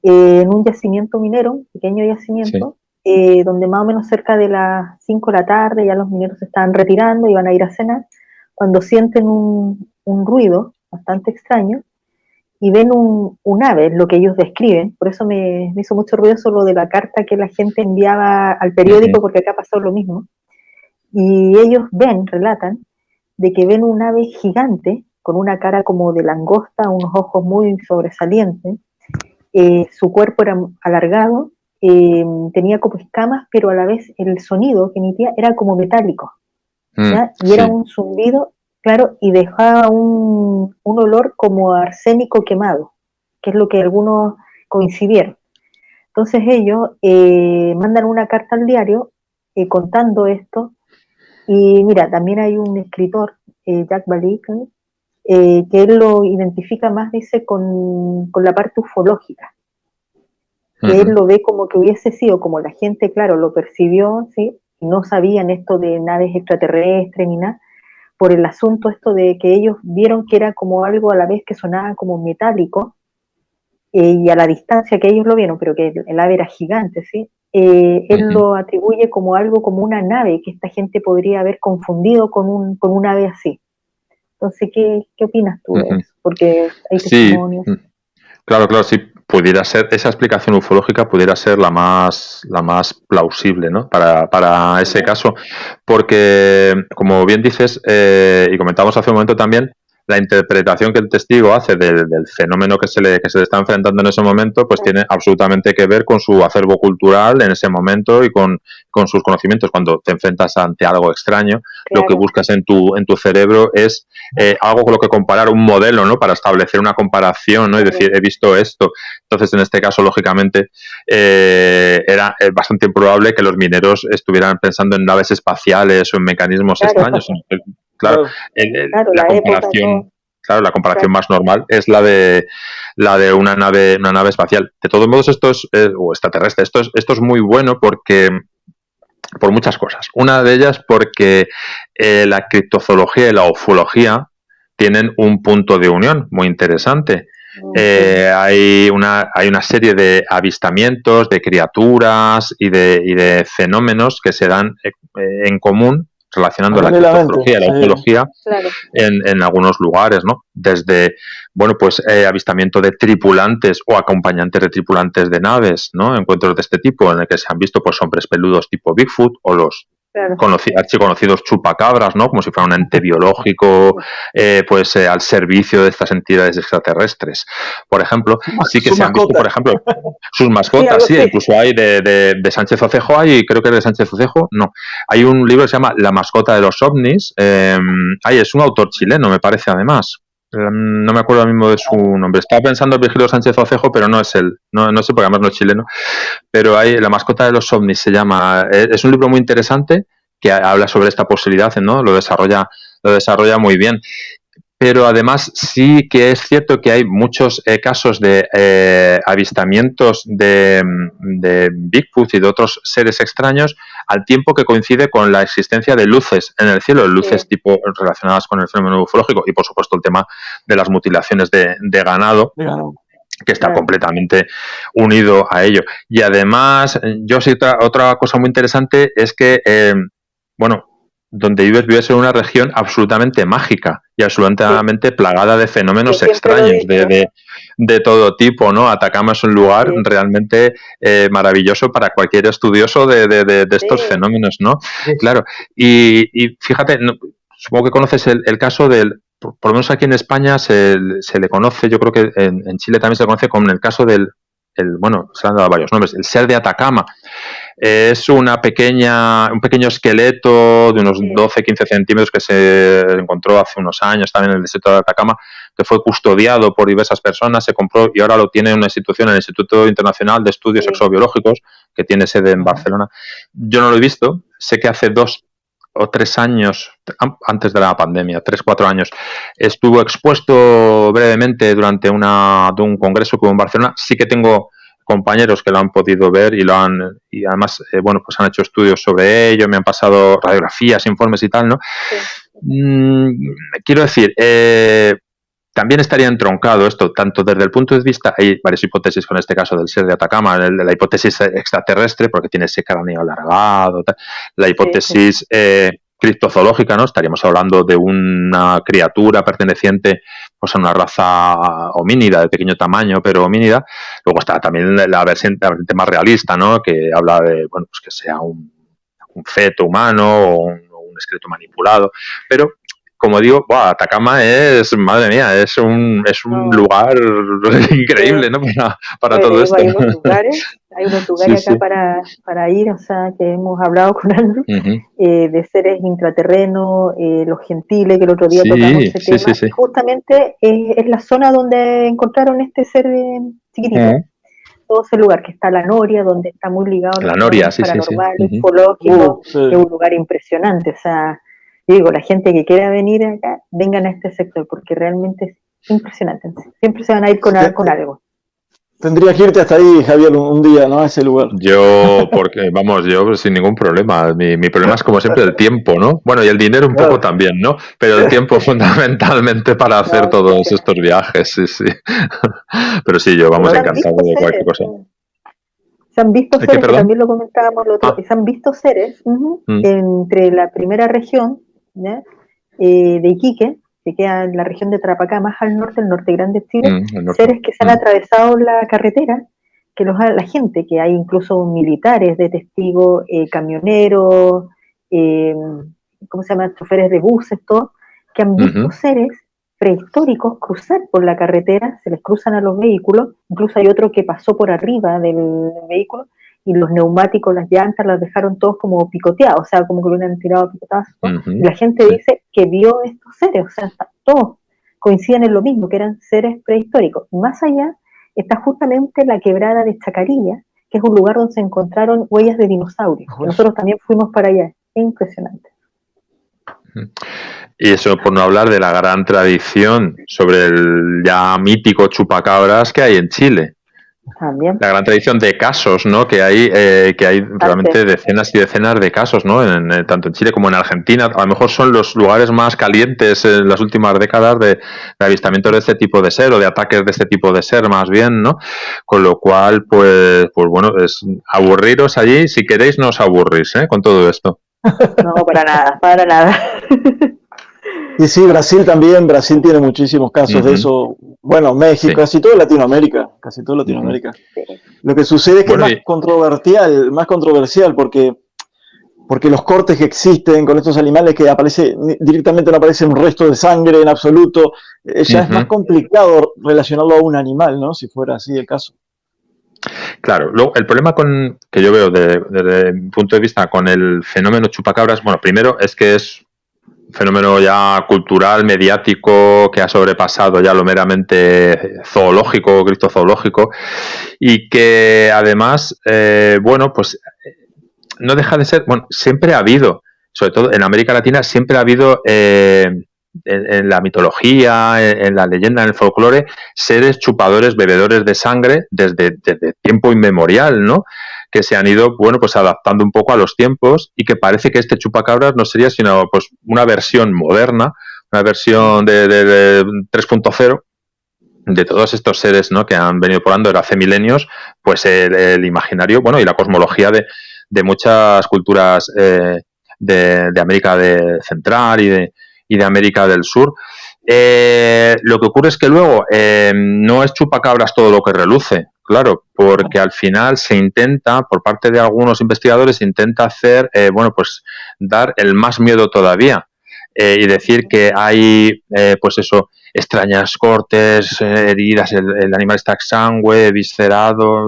en un yacimiento minero, un pequeño yacimiento, donde más o menos cerca de las 5 de la tarde ya los mineros se estaban retirando, iban a ir a cenar, cuando sienten un ruido bastante extraño y ven un ave, lo que ellos describen. Por eso me hizo mucho ruido lo de la carta que la gente enviaba al periódico, porque acá pasó lo mismo. Y ellos relatan, de que ven un ave gigante, con una cara como de langosta, unos ojos muy sobresalientes, su cuerpo era alargado, tenía como escamas, pero a la vez el sonido que emitía era como metálico, ¿ya? Y era un zumbido, claro, y dejaba un olor como arsénico quemado, que es lo que algunos coincidieron. Entonces ellos mandan una carta al diario contando esto, y mira, también hay un escritor, Jack Balick, que él lo identifica más, dice, con la parte ufológica, que él lo ve como que hubiese sido, como la gente, claro, lo percibió, ¿sí? Y no sabían esto de naves extraterrestres ni nada, por el asunto esto de que ellos vieron que era como algo a la vez que sonaba como metálico, y a la distancia que ellos lo vieron, pero que el ave era gigante, ¿sí? Él lo atribuye como algo, como una nave que esta gente podría haber confundido con un ave así. Entonces, ¿qué opinas tú de eso? Porque hay testimonios. Claro, sí, pudiera ser, esa explicación ufológica pudiera ser la más plausible, ¿no? Para ese caso, porque, como bien dices, y comentamos hace un momento también, la interpretación que el testigo hace del fenómeno que se le está enfrentando en ese momento, pues tiene absolutamente que ver con su acervo cultural en ese momento y con sus conocimientos. Cuando te enfrentas ante algo extraño, lo que buscas en tu cerebro es algo con lo que comparar, un modelo, ¿no? Para establecer una comparación, ¿no? Y decir, he visto esto. Entonces, en este caso, lógicamente, era bastante improbable que los mineros estuvieran pensando en naves espaciales o en mecanismos extraños. Claro, la comparación más normal es la de una nave espacial. De todos modos, esto es o extraterrestre. Esto es muy bueno porque por muchas cosas. Una de ellas porque la criptozoología y la ufología tienen un punto de unión muy interesante. Hay una serie de avistamientos, de criaturas y de fenómenos que se dan en común relacionando la criptozoología y la ufología en algunos lugares, ¿no? Desde, bueno, pues avistamiento de tripulantes o acompañantes de tripulantes de naves, ¿no? Encuentros de este tipo en el que se han visto, pues, hombres peludos tipo Bigfoot o los archiconocidos chupacabras, ¿no? Como si fuera un ente biológico, al servicio de estas entidades extraterrestres. Por ejemplo, sí que se han visto, por ejemplo, sus mascotas, sí, incluso hay de Sánchez Ocejo, creo que es de Sánchez Ocejo, no. Hay un libro que se llama La mascota de los ovnis, es un autor chileno, me parece, además. no me acuerdo ahora mismo de su nombre. Estaba pensando en Virgilio Sánchez Ocejo, pero no es él. No sé, porque además no es chileno. Pero hay La mascota de los ovnis se llama. Es un libro muy interesante que habla sobre esta posibilidad, ¿no? Lo desarrolla muy bien. Pero además sí que es cierto que hay muchos casos de avistamientos de Bigfoot y de otros seres extraños al tiempo que coincide con la existencia de luces en el cielo, luces tipo relacionadas con el fenómeno ufológico y por supuesto el tema de las mutilaciones de ganado, que está completamente unido a ello. Y además, yo sí, otra cosa muy interesante es que, bueno, donde vives en una región absolutamente mágica y absolutamente plagada de fenómenos extraños de todo tipo, ¿no? Atacama es un lugar realmente maravilloso para cualquier estudioso de estos fenómenos, ¿no? Claro, y fíjate, supongo que conoces el caso del, por lo menos aquí en España se le conoce, yo creo que en Chile también se conoce como el caso del, bueno, se le han dado varios nombres, el ser de Atacama. Es un pequeño esqueleto de unos 12-15 centímetros que se encontró hace unos años también en el desierto de Atacama, que fue custodiado por diversas personas, se compró y ahora lo tiene una institución, el Instituto Internacional de Estudios Exobiológicos, que tiene sede en Barcelona. Yo no lo he visto, sé que hace 2 o 3 años, antes de la pandemia, 3-4 años, estuvo expuesto brevemente durante un congreso que hubo en Barcelona. Sí que tengo compañeros que lo han podido ver y además bueno, pues han hecho estudios sobre ello, me han pasado radiografías, informes y tal, ¿no? Quiero decir, también estaría entroncado esto, tanto desde el punto de vista, hay varias hipótesis con este caso del ser de Atacama, la hipótesis extraterrestre, porque tiene ese cráneo alargado, la hipótesis criptozoológica, ¿no? Estaríamos hablando de una criatura perteneciente pues a una raza homínida de pequeño tamaño, pero homínida. Luego está también la vertiente más realista, ¿no? Que habla de, bueno, pues que sea un feto humano o un esqueleto manipulado, pero como digo, Atacama es, madre mía, es un lugar increíble, ¿no? Para todo esto. Hay unos lugares acá para ir, o sea, que hemos hablado con Andrew, de seres intraterrenos, los gentiles, que el otro día tocamos ese tema. Y justamente es la zona donde encontraron este ser chiquitito. Todo ese lugar, que está la Noria, donde está muy ligado a los paranormales, ufológicos, es un lugar impresionante, o sea, digo, la gente que quiera venir acá, vengan a este sector, porque realmente es impresionante. Siempre se van a ir con algo. Tendría que irte hasta ahí, Javier, un día, ¿no? A ese lugar. Yo sin ningún problema. Mi problema es, como siempre, el tiempo, ¿no? Bueno, y el dinero un poco también, ¿no? Pero el tiempo fundamentalmente para hacer todos estos viajes, sí. Pero sí, yo encantado de cualquier cosa. Se han visto seres, que también lo comentábamos el otro, se han visto seres entre la primera región, ¿ya? De Iquique, que queda en la región de Tarapacá, más al norte, el norte grande de Chile, seres que se han atravesado la carretera, que la gente, que hay incluso militares de testigos, camioneros, ¿cómo se llama? Choferes de buses, todo, que han visto seres prehistóricos cruzar por la carretera, se les cruzan a los vehículos, incluso hay otro que pasó por arriba del vehículo y los neumáticos, las llantas, las dejaron todos como picoteados, o sea, como que lo hubieran tirado picotazos, y la gente dice que vio estos seres, o sea, todos coinciden en lo mismo, que eran seres prehistóricos. Más allá está justamente la quebrada de Chacarilla, que es un lugar donde se encontraron huellas de dinosaurios, y nosotros también fuimos para allá, es impresionante. Y eso por no hablar de la gran tradición sobre el ya mítico chupacabras que hay en Chile. También. La gran tradición de casos, ¿no? Que hay realmente decenas y decenas de casos, ¿no? Tanto en Chile como en Argentina. A lo mejor son los lugares más calientes en las últimas décadas de avistamientos de este tipo de ser o de ataques de este tipo de ser, más bien, ¿no? Con lo cual, pues bueno, es aburriros allí. Si queréis, no os aburrís, con todo esto. No, para nada. Y sí, Brasil también, Brasil tiene muchísimos casos de eso. Bueno, México, casi todo Latinoamérica. Lo que sucede es que es más controversial porque los cortes que existen con estos animales que directamente no aparece un resto de sangre en absoluto, ya es más complicado relacionarlo a un animal, ¿no? Si fuera así el caso. Claro, luego el problema que yo veo desde mi punto de vista con el fenómeno chupacabras, bueno, primero es que es fenómeno ya cultural, mediático, que ha sobrepasado ya lo meramente zoológico, criptozoológico, y que además, bueno, pues no deja de ser, bueno, siempre ha habido, sobre todo en América Latina, siempre ha habido en la mitología, en la leyenda, en el folclore, seres chupadores, bebedores de sangre desde tiempo inmemorial, ¿no? Que se han ido, bueno, pues adaptando un poco a los tiempos y que parece que este chupacabras no sería sino pues una versión moderna, una versión de 3.0 de todos estos seres, ¿no? Que han venido volando desde hace milenios, pues el imaginario, bueno, y la cosmología de muchas culturas de América Central y de América del Sur. Lo que ocurre es que luego no es chupacabras todo lo que reluce, claro, porque al final se intenta, por parte de algunos investigadores, se intenta hacer, bueno, pues dar el más miedo todavía y decir que hay, pues eso, extrañas cortes, heridas, el animal está exangüe, viscerado.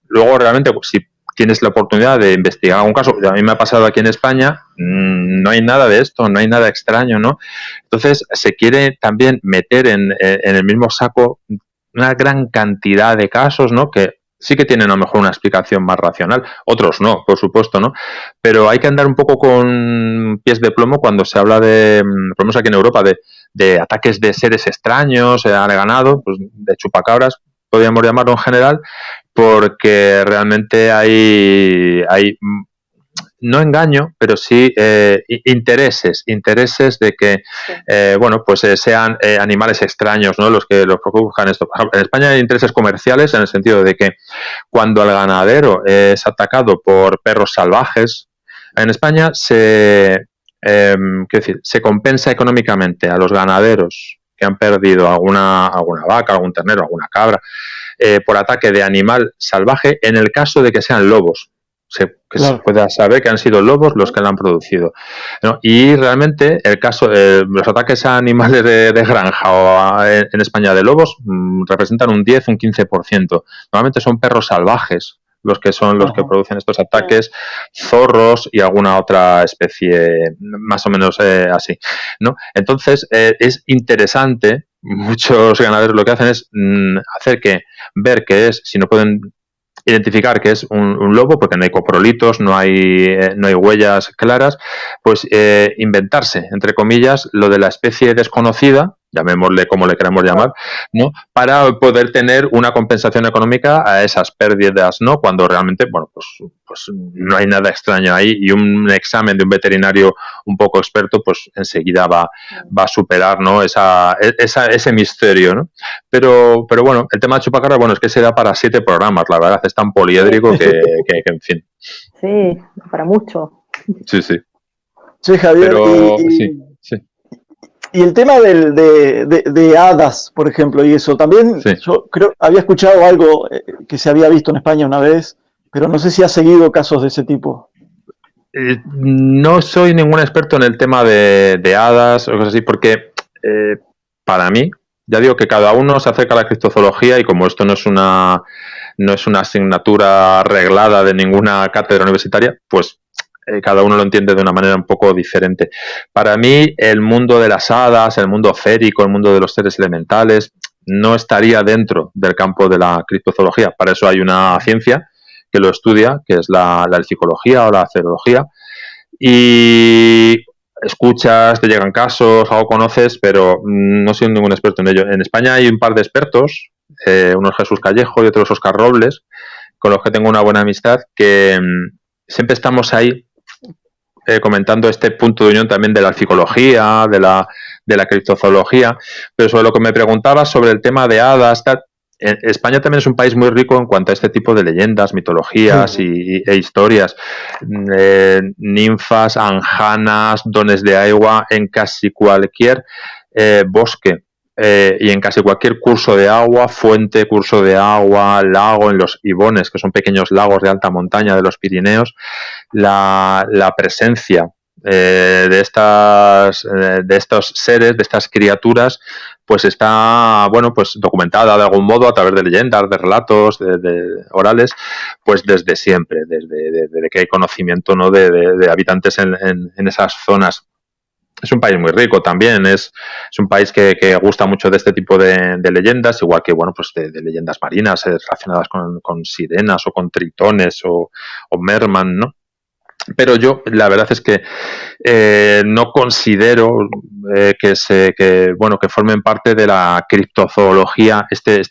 Luego realmente, pues, si tienes la oportunidad de investigar algún caso, a mí me ha pasado aquí en España, no hay nada de esto, no hay nada extraño, ¿no? Entonces se quiere también meter en el mismo saco una gran cantidad de casos, ¿no? Que sí que tienen a lo mejor una explicación más racional, otros no, por supuesto, ¿no? Pero hay que andar un poco con pies de plomo cuando se habla de, por lo menos aquí en Europa, de ataques de seres extraños al ganado, pues de chupacabras, podríamos llamarlo en general, porque realmente hay no engaño, pero sí intereses de que, bueno, pues sean animales extraños, ¿no? Los que buscan esto. En España hay intereses comerciales en el sentido de que cuando el ganadero es atacado por perros salvajes, en España quiero decir, se compensa económicamente a los ganaderos que han perdido alguna vaca, algún ternero, alguna cabra, por ataque de animal salvaje, en el caso de que sean lobos. Se pueda saber que han sido lobos los que la han producido, ¿no? Y realmente el caso los ataques a animales de granja o en España de lobos representan un 10, un 15%. Normalmente son perros salvajes los que son los que producen estos ataques, zorros y alguna otra especie más o menos así, ¿no? Entonces es interesante, muchos ganaderos lo que hacen es ver que es, si no pueden identificar que es un lobo, porque no hay coprolitos, no hay huellas claras, pues inventarse, entre comillas, lo de la especie desconocida, llamémosle como le queramos llamar, ¿no? Para poder tener una compensación económica a esas pérdidas, ¿no? Cuando realmente, bueno, pues no hay nada extraño ahí y un examen de un veterinario un poco experto, pues enseguida va a superar, ¿no? Ese misterio, ¿no? Pero bueno, el tema de chupacabras, bueno, es que se da para 7 programas, la verdad, es tan poliédrico que en fin. Sí, para mucho. Sí. Sí, Javier, pero, sí. Y el tema de hadas, por ejemplo, y eso, también yo creo, había escuchado algo que se había visto en España una vez, pero no sé si ha seguido casos de ese tipo. No soy ningún experto en el tema de hadas o cosas así, porque para mí, ya digo que cada uno se acerca a la criptozoología y como esto no es una asignatura arreglada de ninguna cátedra universitaria, pues cada uno lo entiende de una manera un poco diferente. Para mí, el mundo de las hadas, el mundo férico, el mundo de los seres elementales, no estaría dentro del campo de la criptozoología. Para eso hay una ciencia que lo estudia, que es la psicología o la zoología, y escuchas, te llegan casos, algo conoces, pero no soy ningún experto en ello. En España hay un par de expertos, uno es Jesús Callejo y otro es Óscar Robles, con los que tengo una buena amistad, que siempre estamos ahí comentando este punto de unión también de la psicología, de la criptozoología, pero sobre lo que me preguntabas sobre el tema de hadas, España también es un país muy rico en cuanto a este tipo de leyendas, mitologías e historias. Ninfas, anjanas, dones de agua en casi cualquier bosque y en casi cualquier curso de agua, fuente, curso de agua, lago, en los ibones, que son pequeños lagos de alta montaña de los Pirineos, la presencia de estos seres, de estas criaturas, pues está, bueno, pues documentada de algún modo a través de leyendas, de relatos, de orales, pues desde siempre, desde que hay conocimiento, ¿no? de habitantes en esas zonas. es un país muy rico también, es un país que gusta mucho de este tipo de leyendas, igual que, bueno, pues de leyendas marinas relacionadas con sirenas o con tritones o merman, ¿no? Pero yo, la verdad es que no considero que formen parte de la criptozoología estos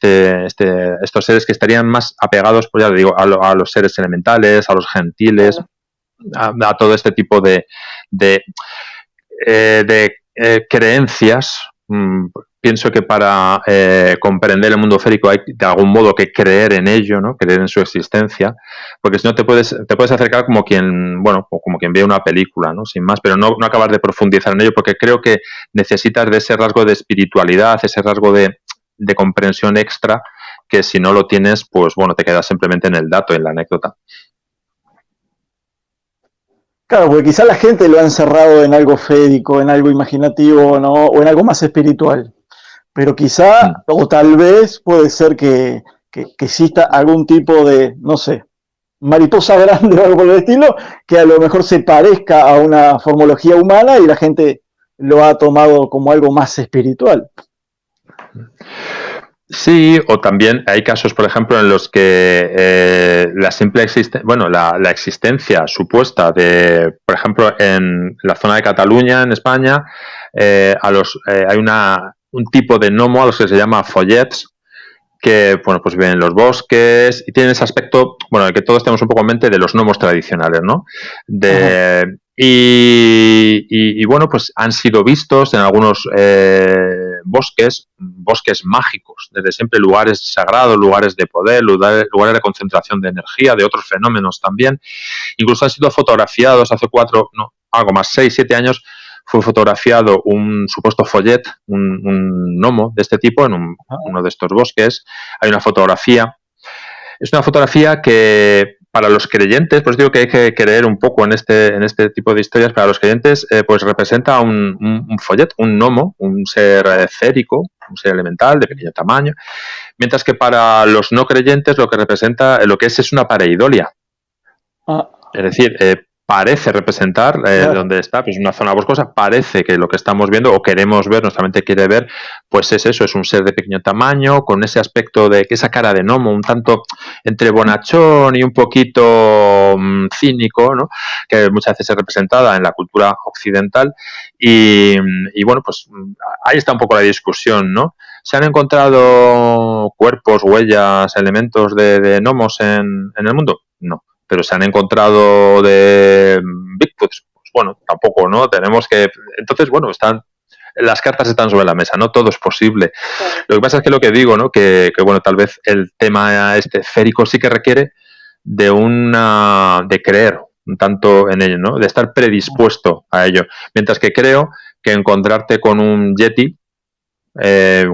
seres que estarían más apegados, pues ya digo, a los seres elementales, a los gentiles, a todo este tipo de creencias. Pienso que para comprender el mundo férico hay de algún modo que creer en ello, ¿no? Creer en su existencia, porque si no te puedes acercar como quien ve una película, ¿no? Sin más, pero no acabar de profundizar en ello, porque creo que necesitas de ese rasgo de espiritualidad, ese rasgo de comprensión extra, que si no lo tienes, pues bueno, te quedas simplemente en el dato, en la anécdota. Claro, porque quizá la gente lo ha encerrado en algo férico, en algo imaginativo, ¿no? O en algo más espiritual. Pero quizá, o tal vez, puede ser que exista algún tipo de, no sé, mariposa grande o algo por el estilo, que a lo mejor se parezca a una formología humana y la gente lo ha tomado como algo más espiritual. Sí, o también hay casos, por ejemplo, en los que la simple la existencia supuesta de, por ejemplo, en la zona de Cataluña, en España, hay un tipo de gnomo a los que se llama follets, que, bueno, pues viven en los bosques y tienen ese aspecto, bueno, que todos tenemos un poco en mente de los gnomos tradicionales, ¿no? Y bueno, pues han sido vistos en algunos bosques mágicos, desde siempre lugares sagrados, lugares de poder, lugares de concentración de energía, de otros fenómenos también. Incluso han sido fotografiados hace 6, 7 años, fue fotografiado un supuesto follet, un gnomo de este tipo en uno de estos bosques. Hay una fotografía. Es una fotografía que para los creyentes, pues digo que hay que creer un poco en este tipo de historias, para los creyentes pues representa un follet, un gnomo, un ser férico, un ser elemental de pequeño tamaño, mientras que para los no creyentes lo que representa, lo que es una pareidolia. Es decir, parece representar donde está, pues una zona boscosa, parece que lo que estamos viendo o queremos ver, nuestra mente quiere ver, pues es eso, es un ser de pequeño tamaño, con ese aspecto de que esa cara de gnomo, un tanto entre bonachón y un poquito cínico, ¿no? Que muchas veces es representada en la cultura occidental y bueno, pues ahí está un poco la discusión, ¿no? ¿Se han encontrado cuerpos, huellas, elementos de gnomos en el mundo? No. Pero se han encontrado de Bigfoot, pues bueno, tampoco, ¿no? Tenemos que... Entonces, bueno, las cartas están sobre la mesa, ¿no? Todo es posible. Lo que pasa es que lo que digo, ¿no? Que bueno, tal vez el tema férico sí que requiere de creer un tanto en ello, ¿no? De estar predispuesto a ello. Mientras que creo que encontrarte con un yeti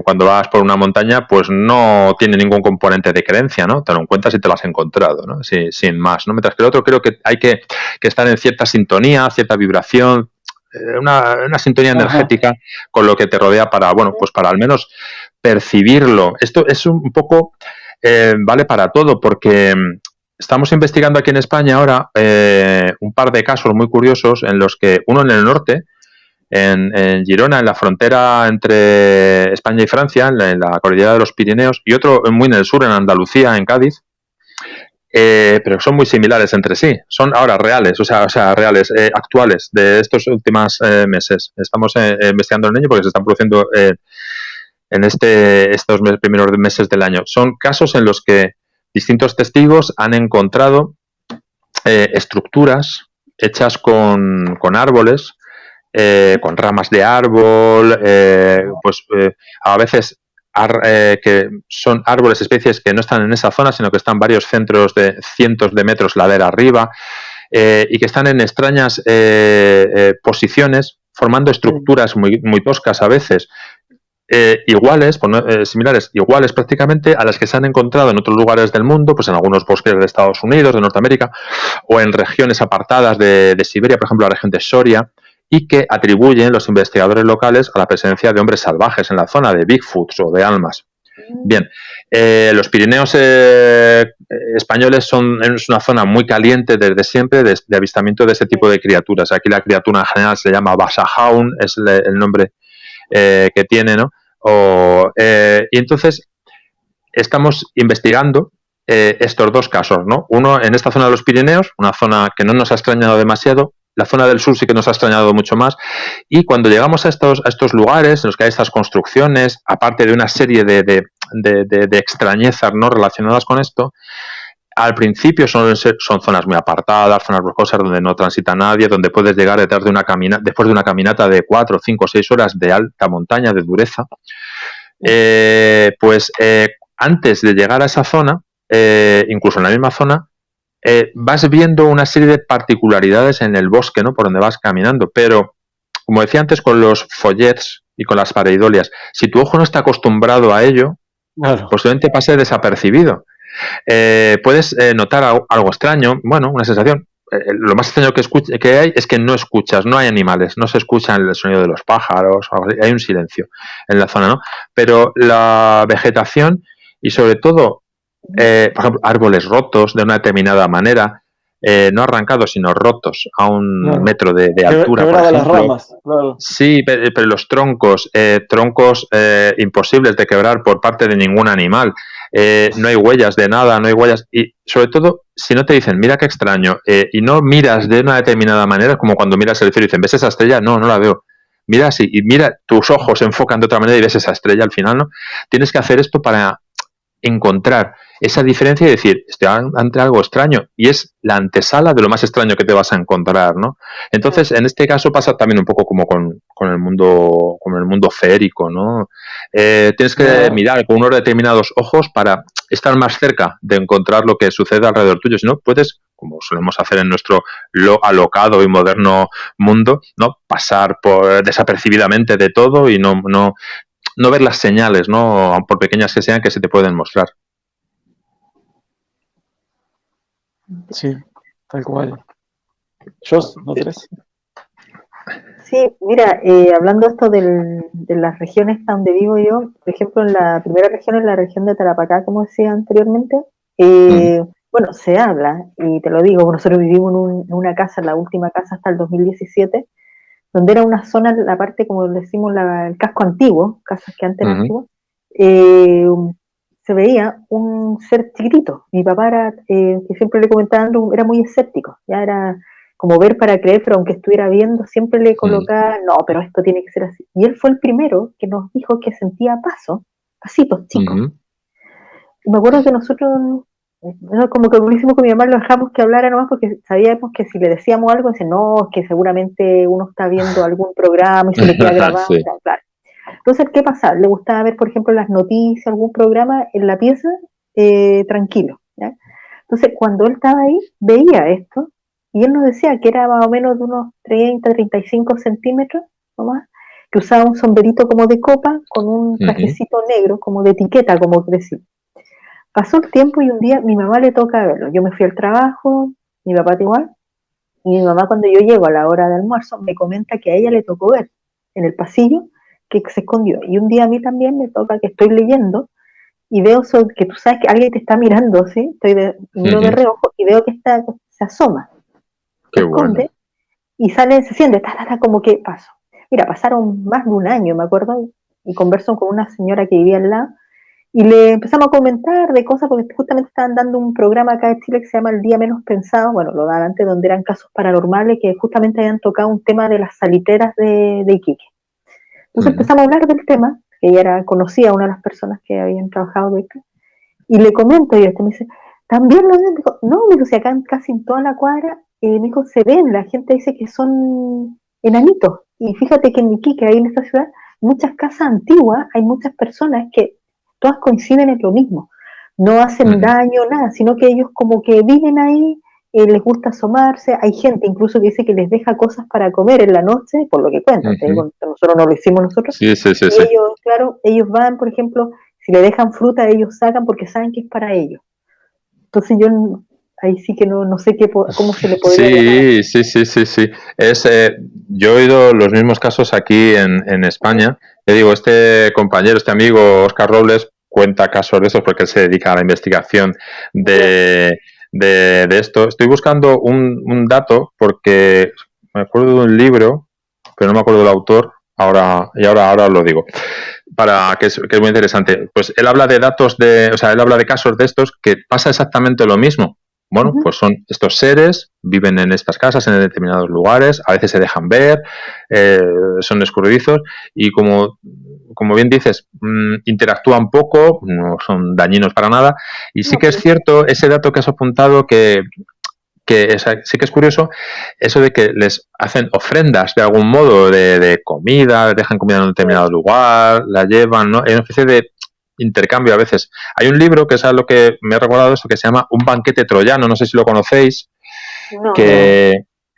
cuando vas por una montaña, pues no tiene ningún componente de creencia, ¿no? Te lo encuentras y te lo has encontrado, ¿no? Sin más, ¿no? Mientras que el otro creo que hay que estar en cierta sintonía, cierta vibración, una sintonía energética con lo que te rodea para, bueno, pues para al menos percibirlo. Esto es un poco, vale para todo, porque estamos investigando aquí en España ahora un par de casos muy curiosos en los que uno en el norte, en Girona, en la frontera entre España y Francia, en la cordillera de los Pirineos, y otro muy en el sur, en Andalucía, en Cádiz, pero son muy similares entre sí. Son ahora reales, o sea reales, actuales, de estos últimos meses. Estamos investigando en ello porque se están produciendo en estos primeros meses del año. Son casos en los que distintos testigos han encontrado estructuras hechas con árboles, con ramas de árbol, a veces que son árboles, especies que no están en esa zona, sino que están varios centros de cientos de metros ladera arriba, y que están en extrañas posiciones, formando estructuras muy, muy toscas a veces, similares, iguales prácticamente a las que se han encontrado en otros lugares del mundo, pues en algunos bosques de Estados Unidos, de Norteamérica, o en regiones apartadas de Siberia, por ejemplo, la región de Soria, y que atribuyen los investigadores locales a la presencia de hombres salvajes en la zona, de Bigfoots o de almas. Bien, los Pirineos españoles es una zona muy caliente desde siempre de avistamiento de ese tipo de criaturas. Aquí la criatura en general se llama Basajaun, es el nombre que tiene, ¿no? Y entonces estamos investigando estos dos casos, ¿no? Uno en esta zona de los Pirineos, una zona que no nos ha extrañado demasiado. La zona del sur sí que nos ha extrañado mucho más. Y cuando llegamos a estos lugares en los que hay estas construcciones, aparte de una serie de extrañezas, ¿no?, relacionadas con esto, al principio son zonas muy apartadas, zonas boscosas donde no transita nadie, donde puedes llegar después de una caminata de 4, 5, 6 horas de alta montaña, de dureza. Antes de llegar a esa zona, incluso en la misma zona, vas viendo una serie de particularidades en el bosque, ¿no?, por donde vas caminando. Pero, como decía antes, con los follets y con las pareidolias, si tu ojo no está acostumbrado a ello, claro, posiblemente pase desapercibido. Puedes notar algo extraño, bueno, una sensación. Lo más extraño que hay es que no escuchas, no hay animales, no se escucha el sonido de los pájaros, hay un silencio en la zona, ¿no? Pero la vegetación y sobre todo, por ejemplo, árboles rotos de una determinada manera, no arrancados, sino rotos a un metro de altura, por ejemplo. Las ramas, claro. Sí, pero los troncos imposibles de quebrar por parte de ningún animal. No hay huellas de nada, no hay huellas. Y sobre todo, si no te dicen, mira qué extraño, y no miras de una determinada manera, como cuando miras el cielo y dicen, ¿ves esa estrella? No, no la veo. Mira así, y mira, tus ojos se enfocan de otra manera y ves esa estrella al final, ¿no? Tienes que hacer esto para encontrar esa diferencia y decir, estoy ante algo extraño, y es la antesala de lo más extraño que te vas a encontrar, ¿no? Entonces, en este caso pasa también un poco como con el mundo feérico, ¿no? Tienes que mirar con unos determinados ojos para estar más cerca de encontrar lo que sucede alrededor tuyo. Si no, puedes, como solemos hacer en nuestro alocado y moderno mundo, ¿no?, pasar desapercibidamente de todo y no ver las señales, ¿no?, por pequeñas que sean, que se te pueden mostrar. Sí, tal cual. ¿Jos, no crees? Sí, mira, hablando esto de las regiones donde vivo yo, por ejemplo, en la primera región, en la región de Tarapacá, como decía anteriormente, bueno, se habla, y te lo digo, nosotros vivimos en una casa, la última casa hasta el 2017, donde era una zona, la parte, como decimos, el casco antiguo, casas que antes eran antiguas, se veía un ser chiquitito. Mi papá era, que siempre le comentaba, era muy escéptico, ya era como ver para creer, pero aunque estuviera viendo, siempre le colocaba, no, pero esto tiene que ser así. Y él fue el primero que nos dijo que sentía pasitos chicos. Y me acuerdo que nosotros, como que lo hicimos con mi mamá, lo dejamos que hablara nomás porque sabíamos que si le decíamos algo, decía, no, es que seguramente uno está viendo algún programa y se le queda grabado. Sí. Claro. Entonces, ¿qué pasa? Le gustaba ver, por ejemplo, las noticias, algún programa en la pieza, tranquilo, ¿ya? Entonces, cuando él estaba ahí, veía esto, y él nos decía que era más o menos de unos 30, 35 centímetros, no más, que usaba un sombrerito como de copa, con un trajecito negro, como de etiqueta, como decir. Pasó el tiempo y un día mi mamá le toca verlo. Yo me fui al trabajo, mi papá igual, y mi mamá, cuando yo llego a la hora de almuerzo, me comenta que a ella le tocó ver en el pasillo que se escondió. Y un día a mí también me toca que estoy leyendo y veo que tú sabes que alguien te está mirando, ¿sí? Miro de reojo y veo que se asoma, se esconde, bueno, y sale, se siente, como que pasó. Mira, pasaron más de un año, me acuerdo, y converso con una señora que vivía al lado, y le empezamos a comentar de cosas, porque justamente estaban dando un programa acá en Chile que se llama El Día Menos Pensado, bueno, lo daban antes, donde eran casos paranormales, que justamente habían tocado un tema de las saliteras de Iquique. Entonces empezamos a hablar del tema, que ella conocía a una de las personas que habían trabajado de acá, y le comento, y este me dice, ¿también lo ven? Dijo, no, me dijo, si acá casi en toda la cuadra, me dijo, se ven, la gente dice que son enanitos, y fíjate que en Iquique, ahí en esta ciudad, muchas casas antiguas, hay muchas personas que todas coinciden en lo mismo, no hacen daño, nada, sino que ellos como que viven ahí, les gusta asomarse, hay gente incluso que dice que les deja cosas para comer en la noche, por lo que cuentan, nosotros no lo hicimos nosotros, sí. Ellos, claro, ellos van, por ejemplo, si le dejan fruta, ellos sacan porque saben que es para ellos. Entonces yo ahí sí que no sé cómo se le podría llamar. Sí. Yo he oído los mismos casos aquí en España. Te digo, este compañero, este amigo, Óscar Robles, cuenta casos de estos porque él se dedica a la investigación de esto. Estoy buscando un dato porque me acuerdo de un libro, pero no me acuerdo del autor, ahora os lo digo, que es muy interesante. Pues él habla de datos él habla de casos de estos que pasa exactamente lo mismo. Bueno, pues son estos seres, viven en estas casas, en determinados lugares, a veces se dejan ver, son escurridizos y como bien dices, interactúan poco, no son dañinos para nada. Y sí que es cierto ese dato que has apuntado que sí que es curioso eso de que les hacen ofrendas de algún modo de comida, dejan comida en un determinado lugar, la llevan, ¿no? Es una especie de intercambio a veces. Hay un libro que es a lo que me ha recordado esto que se llama Un banquete troyano, no sé si lo conocéis,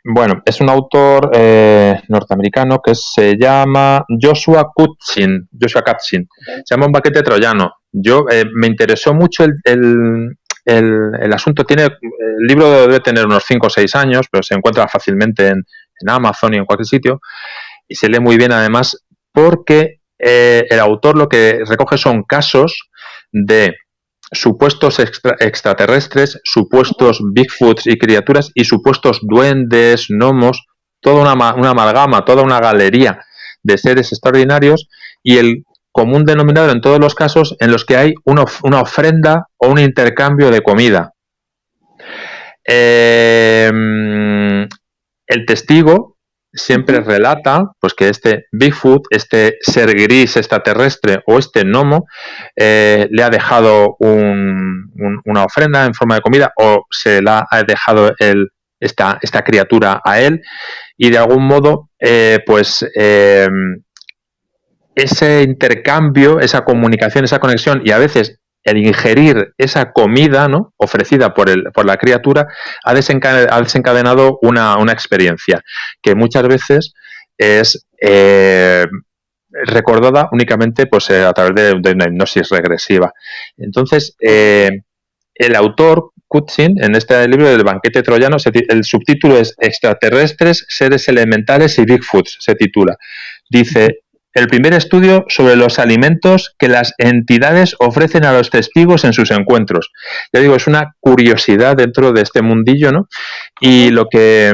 bueno, es un autor norteamericano que se llama Joshua Katzin. Se llama Un banquete troyano. Me interesó mucho el asunto. El libro debe tener unos 5 o 6 años, pero se encuentra fácilmente en Amazon y en cualquier sitio, y se lee muy bien además porque el autor lo que recoge son casos de supuestos extraterrestres, supuestos Bigfoots y criaturas y supuestos duendes, gnomos, toda una amalgama, toda una galería de seres extraordinarios, y el común denominador en todos los casos en los que hay una ofrenda o un intercambio de comida. El testigo siempre relata pues que este Bigfoot, este ser gris extraterrestre o este gnomo le ha dejado una ofrenda en forma de comida o se la ha dejado esta criatura a él, y de algún modo ese intercambio, esa comunicación, esa conexión y a veces el ingerir esa comida, ¿no?, ofrecida por la criatura ha desencadenado una experiencia que muchas veces es recordada únicamente pues a través de una hipnosis regresiva. Entonces, el autor Katzin, en este libro del banquete troyano, el subtítulo es Extraterrestres, seres elementales y Bigfoots, se titula. Dice: el primer estudio sobre los alimentos que las entidades ofrecen a los testigos en sus encuentros. Ya digo, es una curiosidad dentro de este mundillo, ¿no? Y lo que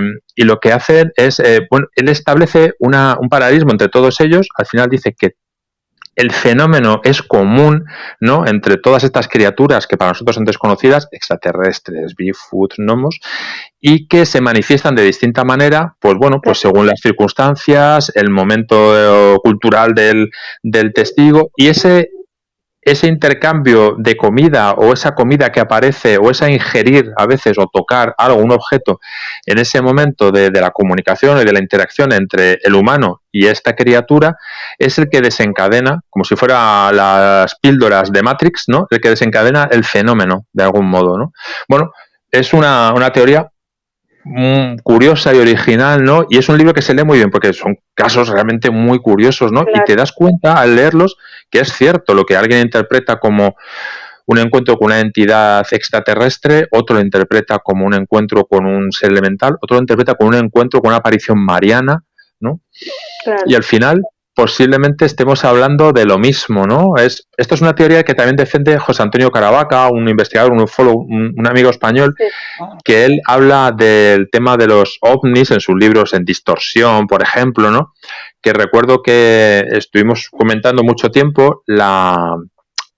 hacen es, él establece un paralelismo entre todos ellos. Al final dice que el fenómeno es común, ¿no?, entre todas estas criaturas que para nosotros son desconocidas, extraterrestres, Bigfoot, gnomos, y que se manifiestan de distinta manera, pues bueno, pues según las circunstancias, el momento cultural del testigo, y ese intercambio de comida o esa comida que aparece o esa ingerir a veces o tocar algo, un objeto, en ese momento de la comunicación y de la interacción entre el humano y esta criatura, es el que desencadena, como si fuera las píldoras de Matrix, ¿no?, el que desencadena el fenómeno de algún modo, ¿no? Bueno, es una teoría curiosa y original, ¿no? Y es un libro que se lee muy bien porque son casos realmente muy curiosos, ¿no? Claro. Y te das cuenta al leerlos que es cierto lo que alguien interpreta como un encuentro con una entidad extraterrestre, otro lo interpreta como un encuentro con un ser elemental, otro lo interpreta como un encuentro con una aparición mariana, ¿no? Claro. Y al final posiblemente estemos hablando de lo mismo, ¿no? Esto es una teoría que también defiende José Antonio Caravaca, un investigador, un ufólogo, un amigo español, sí, que él habla del tema de los ovnis en sus libros En distorsión, por ejemplo, ¿no? Que recuerdo que estuvimos comentando mucho tiempo la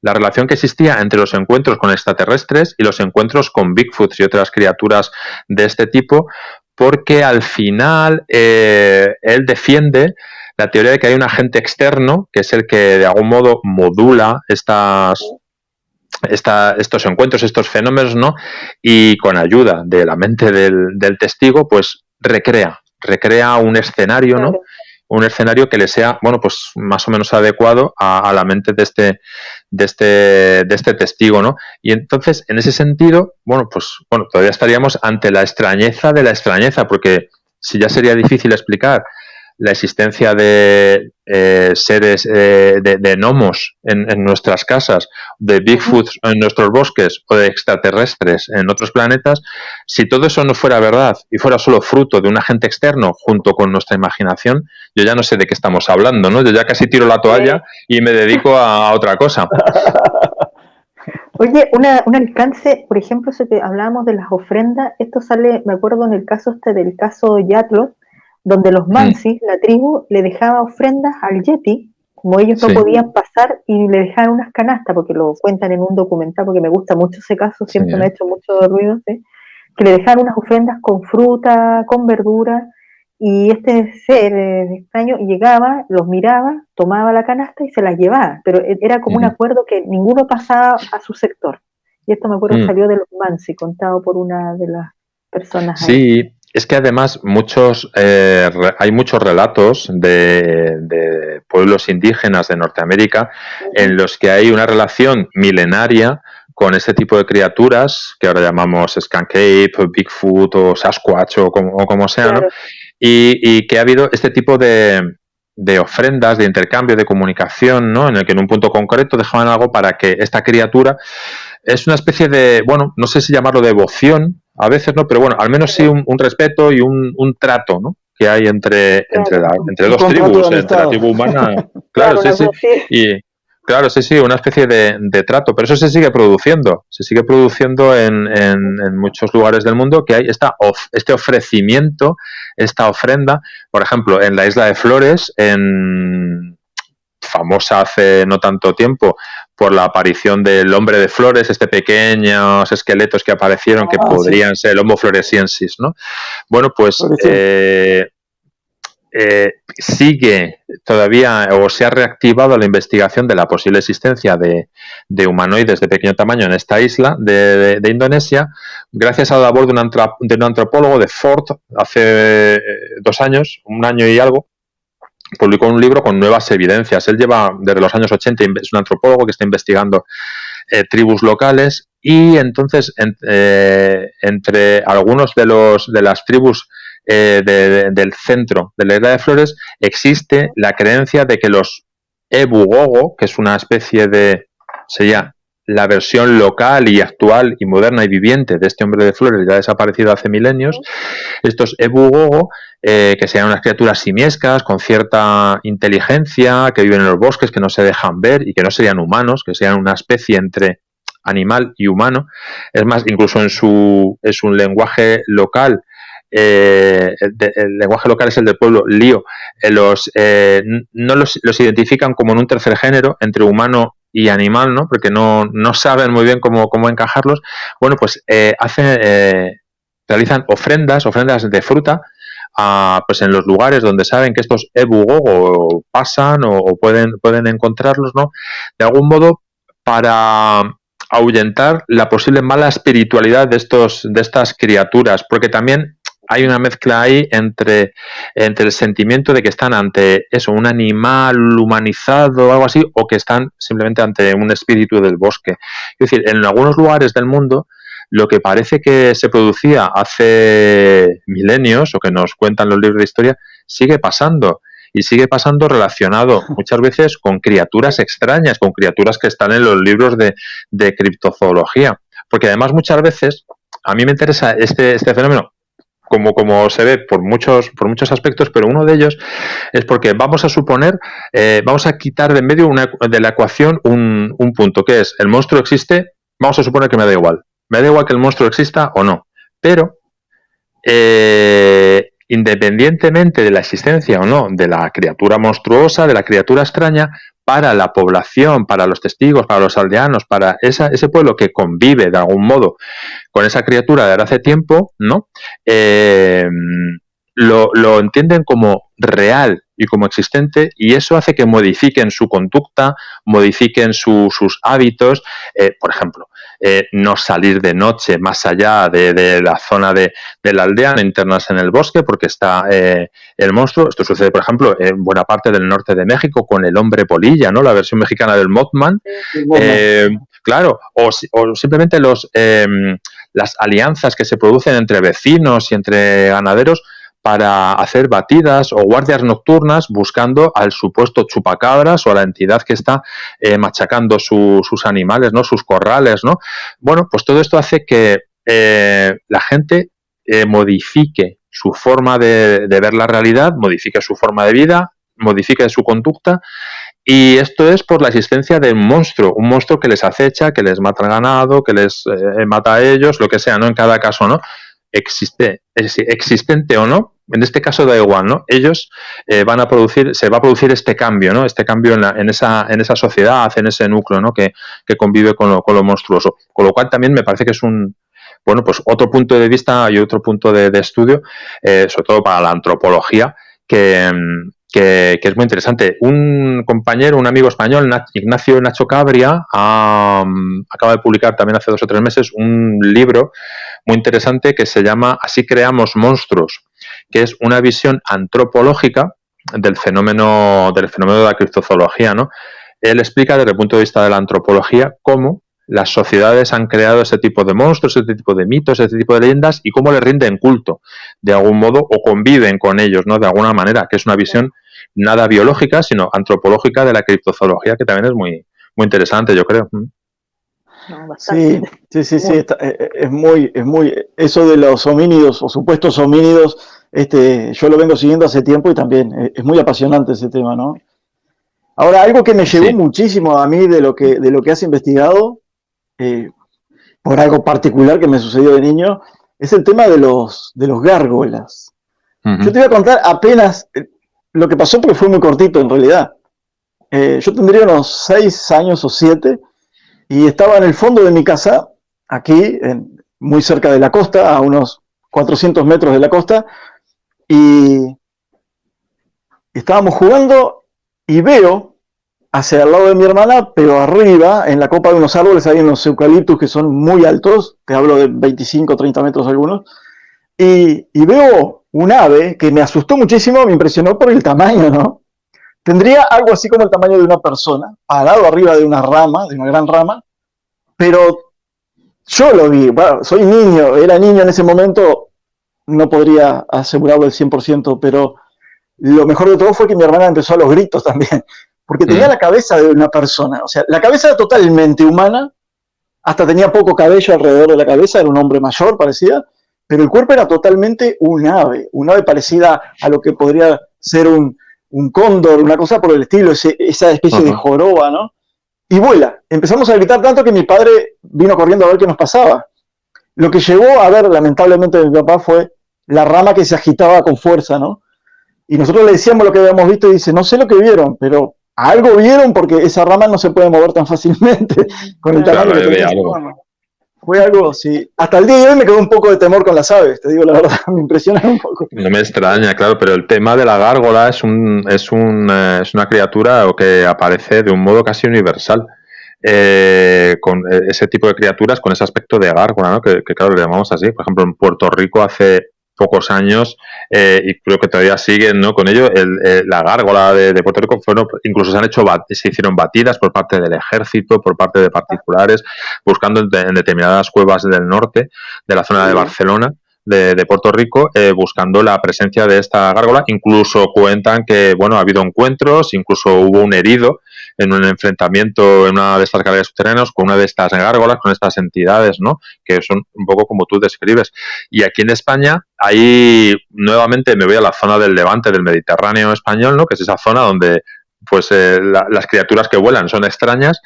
relación que existía entre los encuentros con extraterrestres y los encuentros con Bigfoots y otras criaturas de este tipo, porque al final él defiende la teoría de que hay un agente externo que es el que de algún modo modula estos encuentros, estos fenómenos, ¿no? Y con ayuda de la mente del testigo, pues recrea un escenario, ¿no? Un escenario que le sea, bueno, pues más o menos adecuado a la mente de este testigo, ¿no? Y entonces, en ese sentido, todavía estaríamos ante la extrañeza de la extrañeza, porque si ya sería difícil explicar la existencia de seres de gnomos en nuestras casas, de Bigfoot en nuestros bosques o de extraterrestres en otros planetas, si todo eso no fuera verdad y fuera solo fruto de un agente externo junto con nuestra imaginación, yo ya no sé de qué estamos hablando, ¿no? Yo ya casi tiro la toalla y me dedico a otra cosa. Oye, un alcance, por ejemplo, si hablábamos de las ofrendas, esto sale, me acuerdo en el caso del caso Yatlo, donde los Mansi, la tribu, le dejaba ofrendas al Yeti, como ellos no Sí, podían pasar, y le dejaban unas canastas, porque lo cuentan en un documental, porque me gusta mucho ese caso, sí, siempre me ha hecho mucho ruido, ¿sí? Que le dejaban unas ofrendas con fruta, con verdura, y este ser extraño llegaba, los miraba, tomaba la canasta y se las llevaba, pero era como un ujú, acuerdo que ninguno pasaba a su sector. Y esto me acuerdo que mm. salió de los Mansi, contado por una de las personas ahí. Sí, es que además hay muchos relatos de pueblos indígenas de Norteamérica en Ujú. los que hay una relación milenaria con este tipo de criaturas que ahora llamamos Skunk Ape, Bigfoot o Sasquatch o como sea, ¿no? Claro, Y que ha habido este tipo de ofrendas, de intercambio, de comunicación, ¿no? En el que en un punto concreto dejaban algo para que esta criatura es una especie de, bueno, no sé si llamarlo devoción, a veces no, pero bueno, al menos sí un respeto y un trato, ¿no? Que hay claro, entre Un dos contrato de tribus, entre la amistad. tribu humana, claro, claro, sí, una sí, cosa así. y claro, sí, sí, una especie de trato, pero eso se sigue produciendo en muchos lugares del mundo que hay este ofrecimiento, esta ofrenda, por ejemplo, en la isla de Flores, famosa hace no tanto tiempo por la aparición del hombre de flores, pequeños esqueletos que aparecieron que Ah, sí, podrían ser el Homo floresiensis, ¿no? Bueno, pues floreciente. sigue todavía o se ha reactivado la investigación de la posible existencia de humanoides de pequeño tamaño en esta isla de Indonesia, gracias a la labor de un antropólogo de Ford hace 2 años, un año y algo, publicó un libro con nuevas evidencias. Él lleva desde los años 80, es un antropólogo que está investigando tribus locales y entonces entre algunos de las tribus del centro de la isla de Flores existe la creencia de que los Ebugogo, que es una especie sería la versión local y actual y moderna y viviente de este hombre de Flores, ya desaparecido hace milenios, estos Ebugogo, que sean unas criaturas simiescas, con cierta inteligencia, que viven en los bosques, que no se dejan ver y que no serían humanos, que sean una especie entre animal y humano. Es más, incluso en su lenguaje local, el lenguaje local es el del pueblo lío, no los identifican como en un tercer género entre humano y animal, ¿no? Porque no saben muy bien cómo encajarlos. Bueno, pues realizan ofrendas de fruta, pues en los lugares donde saben que estos ebugogo pasan o pueden encontrarlos, ¿no? De algún modo para ahuyentar la posible mala espiritualidad de estas criaturas, porque también hay una mezcla ahí entre el sentimiento de que están ante eso, un animal humanizado o algo así, o que están simplemente ante un espíritu del bosque. Es decir, en algunos lugares del mundo lo que parece que se producía hace milenios, o que nos cuentan los libros de historia, sigue pasando. Y sigue pasando relacionado muchas veces con criaturas extrañas, con criaturas que están en los libros de criptozoología. Porque además muchas veces a mí me interesa este fenómeno como se ve por muchos aspectos, pero uno de ellos es porque vamos a suponer, vamos a quitar de en medio de la ecuación un punto, que es el monstruo existe, vamos a suponer que me da igual. Me da igual que el monstruo exista o no. Pero, independientemente de la existencia o no de la criatura monstruosa, de la criatura extraña, para la población, para los testigos, para los aldeanos, para ese pueblo que convive de algún modo con esa criatura desde hace tiempo, ¿no? Lo entienden como real y como existente, y eso hace que modifiquen su conducta, modifiquen sus hábitos, por ejemplo, no salir de noche más allá de la zona de la aldea, no internarse en el bosque porque está el monstruo. Esto sucede, por ejemplo, en buena parte del norte de México con el hombre polilla, ¿no? La versión mexicana del Mothman. Claro, o simplemente las alianzas que se producen entre vecinos y entre ganaderos para hacer batidas o guardias nocturnas buscando al supuesto chupacabras o a la entidad que está machacando sus animales, ¿no? Sus corrales, ¿no? Bueno, pues todo esto hace que la gente modifique su forma de ver la realidad, modifique su forma de vida, modifique su conducta Y esto es por la existencia de un monstruo que les acecha, que les mata el ganado, que les mata a ellos, lo que sea, ¿no? En cada caso, ¿no? Existente o no, en este caso da igual, ¿no? Ellos se va a producir este cambio, ¿no? Este cambio en esa sociedad, en ese núcleo, ¿no? Que convive con lo monstruoso. Con lo cual también me parece que es pues otro punto de vista y otro punto de estudio, sobre todo para la antropología, que es muy interesante. Un compañero, un amigo español, Ignacio Nacho Cabria, acaba de publicar también hace 2 o 3 meses un libro muy interesante que se llama Así creamos monstruos, que es una visión antropológica del fenómeno de la criptozoología, ¿no? Él explica desde el punto de vista de la antropología cómo las sociedades han creado ese tipo de monstruos, ese tipo de mitos, ese tipo de leyendas y cómo les rinden culto de algún modo o conviven con ellos, ¿no? De alguna manera, que es una visión nada biológica, sino antropológica de la criptozoología, que también es muy, muy interesante, yo creo. No, Sí, es muy, eso de los homínidos o supuestos homínidos, yo lo vengo siguiendo hace tiempo y también es muy apasionante ese tema, ¿no? Ahora, algo que me llegó muchísimo a mí de lo que has investigado, por algo particular que me sucedió de niño, es el tema de los gárgolas. Yo te voy a contar apenas lo que pasó porque fue muy cortito en realidad. Yo tendría unos 6 años o 7 y estaba en el fondo de mi casa, aquí, muy cerca de la costa, a unos 400 metros de la costa, y estábamos jugando y veo hacia el lado de mi hermana, pero arriba, en la copa de unos árboles, hay unos eucaliptus que son muy altos, te hablo de 25, 30 metros algunos, y veo un ave que me asustó muchísimo, me impresionó por el tamaño, ¿no? Tendría algo así como el tamaño de una persona, parado arriba de una rama, de una gran rama, pero yo lo vi, bueno, soy niño, era niño en ese momento, no podría asegurarlo al 100%, pero lo mejor de todo fue que mi hermana empezó a los gritos también, porque tenía la cabeza de una persona, o sea, la cabeza era totalmente humana, hasta tenía poco cabello alrededor de la cabeza, era un hombre mayor, parecía, pero el cuerpo era totalmente un ave parecida a lo que podría ser un cóndor, una cosa por el estilo, esa especie de joroba, ¿no? Y vuela. Empezamos a gritar tanto que mi padre vino corriendo a ver qué nos pasaba. Lo que llevó a ver, lamentablemente, mi papá fue la rama que se agitaba con fuerza, ¿no? Y nosotros le decíamos lo que habíamos visto y dice, no sé lo que vieron, pero algo vieron porque esa rama no se puede mover tan fácilmente con el tamaño que tenía. Fue algo, sí. Hasta el día de hoy me quedó un poco de temor con las aves, te digo la verdad, me impresiona un poco. No me extraña, claro, pero el tema de la gárgola es una criatura que aparece de un modo casi universal. Con ese tipo de criaturas, con ese aspecto de gárgola, ¿no? Que claro, le llamamos así. Por ejemplo, en Puerto Rico hace pocos años, y creo que todavía siguen, ¿no? Con ello, la gárgola de Puerto Rico incluso se hicieron batidas por parte del ejército, por parte de particulares, buscando en determinadas cuevas del norte, de la zona de Barcelona, de Puerto Rico, buscando la presencia de esta gárgola. Incluso cuentan que, bueno, ha habido encuentros, incluso hubo un herido en un enfrentamiento en una de estas galerías subterráneas con una de estas gárgolas, con estas entidades, ¿no? Que son un poco como tú describes. Y aquí en España, ahí nuevamente me voy a la zona del Levante, del Mediterráneo español, ¿no? Que es esa zona donde pues las criaturas que vuelan son extrañas,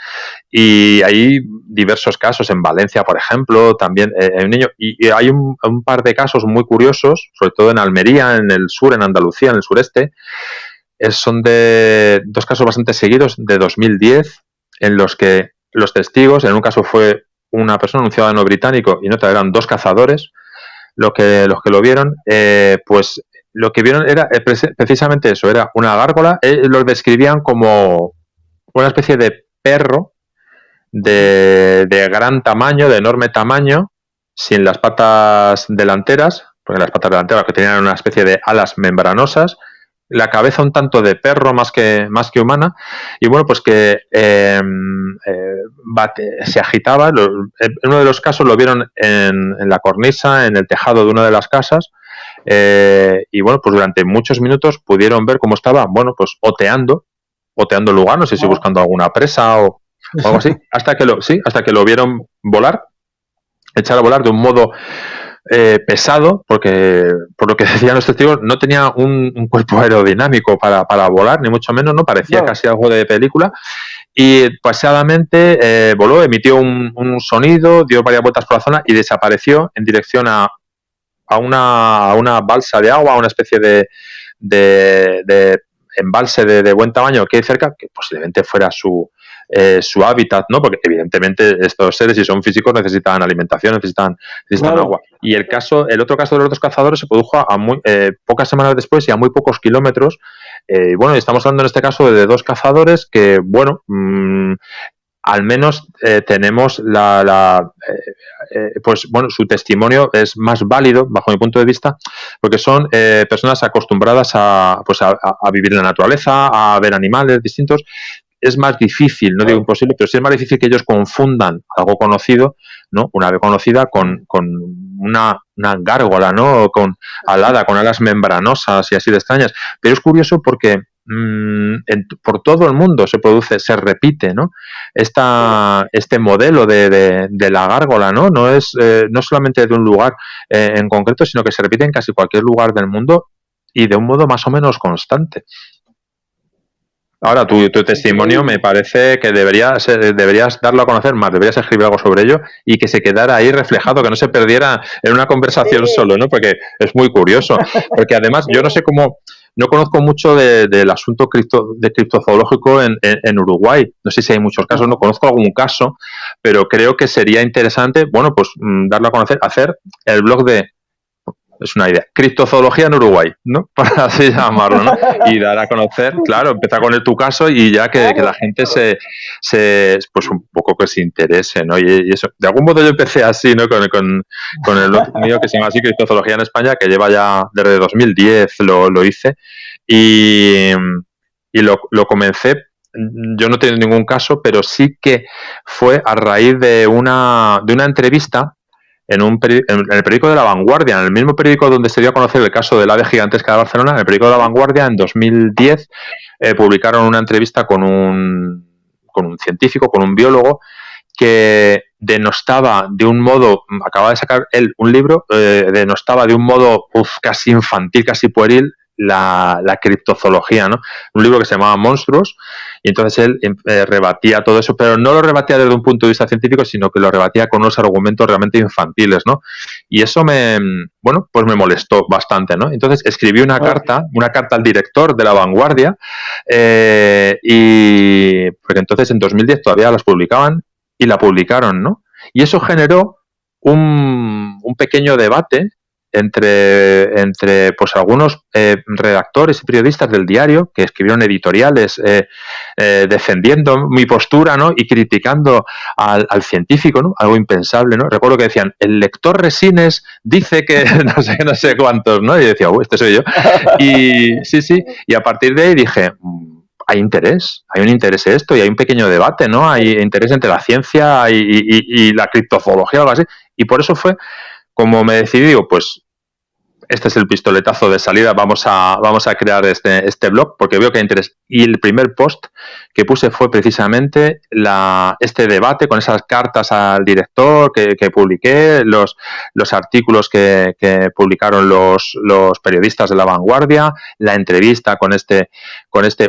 y hay diversos casos en Valencia, por ejemplo, también hay un niño, y hay un par de casos muy curiosos, sobre todo en Almería, en el sur, en Andalucía, en el sureste. Son de 2 casos bastante seguidos de 2010, en los que los testigos, en un caso fue una persona, un ciudadano británico, y en otro eran 2 cazadores, los que lo vieron, pues lo que vieron era precisamente eso, era una gárgola. Lo describían como una especie de perro de gran tamaño, de enorme tamaño, sin las patas delanteras, porque las patas delanteras que tenían una especie de alas membranosas, la cabeza un tanto de perro más que humana, y bueno, pues que se agitaba. En uno de los casos lo vieron en la cornisa, en el tejado de una de las casas, y bueno, pues durante muchos minutos pudieron ver cómo estaba, bueno, pues oteando el lugar, no sé si buscando alguna presa o algo así, hasta que lo vieron volar, echar a volar de un modo pesado, porque por lo que decían los testigos, no tenía un cuerpo aerodinámico para volar, ni mucho menos, ¿no? Parecía casi algo de película. Y paseadamente voló, emitió un sonido, dio varias vueltas por la zona y desapareció en dirección a una balsa de agua, a una especie de embalse de buen tamaño que hay cerca, que posiblemente fuera su hábitat, ¿no? Porque evidentemente estos seres, si son físicos, necesitan alimentación, necesitan agua. Y el otro caso de los dos cazadores se produjo a pocas semanas después y a muy pocos kilómetros. Bueno, estamos hablando en este caso de dos cazadores que, bueno, al menos tenemos pues bueno, su testimonio es más válido bajo mi punto de vista, porque son personas acostumbradas a vivir en la naturaleza, a ver animales distintos. Es más difícil, no digo imposible, pero sí es más difícil que ellos confundan algo conocido, ¿no? Una ave conocida con una gárgola, ¿no? Alada, con alas membranosas y así de extrañas. Pero es curioso porque por todo el mundo se repite, ¿no? Este modelo de la gárgola, ¿no? No es no solamente de un lugar en concreto, sino que se repite en casi cualquier lugar del mundo y de un modo más o menos constante. Ahora, tu testimonio me parece que deberías darlo a conocer más, deberías escribir algo sobre ello y que se quedara ahí reflejado, que no se perdiera en una conversación solo, ¿no? Porque es muy curioso. Porque además, yo no sé cómo, no conozco mucho del asunto criptozoológico en Uruguay. No sé si hay muchos casos, no conozco algún caso, pero creo que sería interesante, bueno, pues darlo a conocer, hacer el blog es una idea, criptozoología en Uruguay, ¿no? Para así llamarlo, ¿no? Y dar a conocer, claro, empezar con tu caso y ya que la gente pues un poco que se interese, ¿no? Y eso, de algún modo yo empecé así, ¿no? Con el blog mío que se llama así, Criptozoología en España, que lleva ya desde 2010 lo hice y lo comencé. Yo no tengo ningún caso, pero sí que fue a raíz de una entrevista en el periódico de La Vanguardia, en el mismo periódico donde se dio a conocer el caso del ave gigantesca de Barcelona, en el periódico de La Vanguardia, en 2010, publicaron una entrevista con un científico, con un biólogo, que denostaba de un modo, acaba de sacar él un libro, denostaba de un modo casi infantil, casi pueril, la criptozoología, ¿no? Un libro que se llamaba Monstruos, y entonces él rebatía todo eso, pero no lo rebatía desde un punto de vista científico, sino que lo rebatía con unos argumentos realmente infantiles, ¿no? Y eso me molestó bastante, ¿no? Entonces escribí una carta al director de La Vanguardia, y porque entonces en 2010 todavía las publicaban y la publicaron, ¿no? Y eso generó un pequeño debate entre pues algunos redactores y periodistas del diario que escribieron editoriales defendiendo mi postura, ¿no? Y criticando al científico, ¿no? Algo impensable, ¿no? Recuerdo que decían, el lector Resines dice que no sé cuántos, ¿no? Y decía, este soy yo. Y sí, y a partir de ahí dije, hay un interés en esto y hay un pequeño debate, ¿no? Hay interés entre la ciencia y la criptozoología o algo así. Y por eso fue como me decidí, digo, pues este es el pistoletazo de salida, vamos a crear este blog porque veo que hay interés. Y el primer post que puse fue precisamente este debate con esas cartas al director que publiqué, los artículos que publicaron los periodistas de La Vanguardia, la entrevista con este,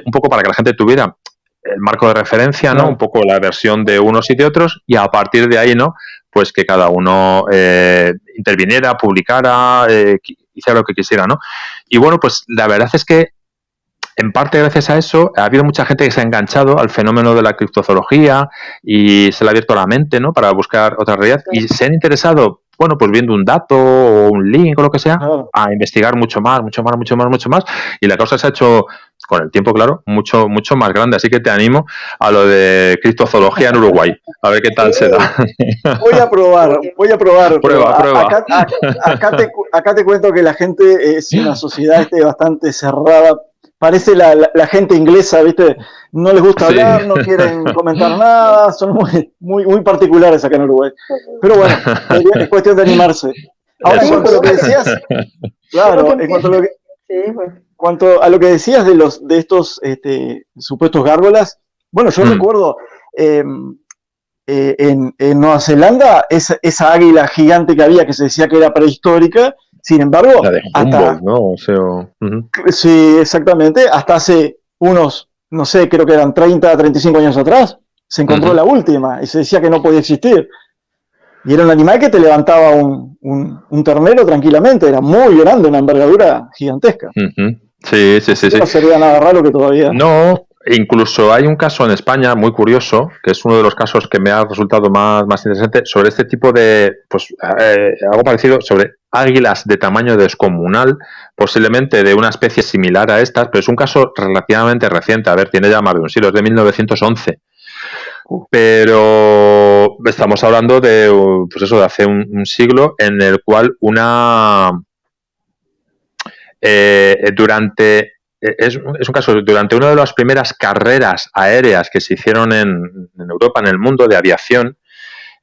un poco para que la gente tuviera el marco de referencia, ¿no? Un poco la versión de unos y de otros, y a partir de ahí, ¿no? Pues que cada uno interviniera, publicara, hiciera lo que quisiera, ¿no? Y bueno, pues la verdad es que en parte gracias a eso ha habido mucha gente que se ha enganchado al fenómeno de la criptozoología y se le ha abierto la mente, ¿no? Para buscar otra realidad y se han interesado, bueno, pues viendo un dato o un link o lo que sea, a investigar mucho más y la cosa se ha hecho con el tiempo, claro, mucho más grande. Así que te animo a lo de criptozoología en Uruguay. A ver qué tal se da. Voy a probar. Prueba. Acá te cuento que la gente es una sociedad bastante cerrada. Parece la gente inglesa, ¿viste? No les gusta hablar, no quieren comentar nada, son muy particulares acá en Uruguay. Pero bueno, es cuestión de animarse. Ahora, en cuanto a lo que decías, claro, en cuanto a lo que decías de estos supuestos gárgolas, bueno, yo recuerdo en Nueva Zelanda, esa águila gigante que había, que se decía que era prehistórica, sin embargo, La de Humboldt, ¿no? O sea, sí, exactamente, hasta hace unos, no sé, creo que eran 30, 35 años atrás, se encontró la última y se decía que no podía existir. Y era un animal que te levantaba un ternero tranquilamente, era muy grande, una envergadura gigantesca. Sí. No sería nada raro que todavía. No, incluso hay un caso en España muy curioso, que es uno de los casos que me ha resultado más interesante, sobre este tipo de, pues, algo parecido, sobre águilas de tamaño descomunal, posiblemente de una especie similar a estas, pero es un caso relativamente reciente, a ver, tiene ya más de un siglo, es de 1911. Pero estamos hablando de, pues eso, de hace un siglo, en el cual es un caso, durante una de las primeras carreras aéreas que se hicieron en Europa, en el mundo de aviación,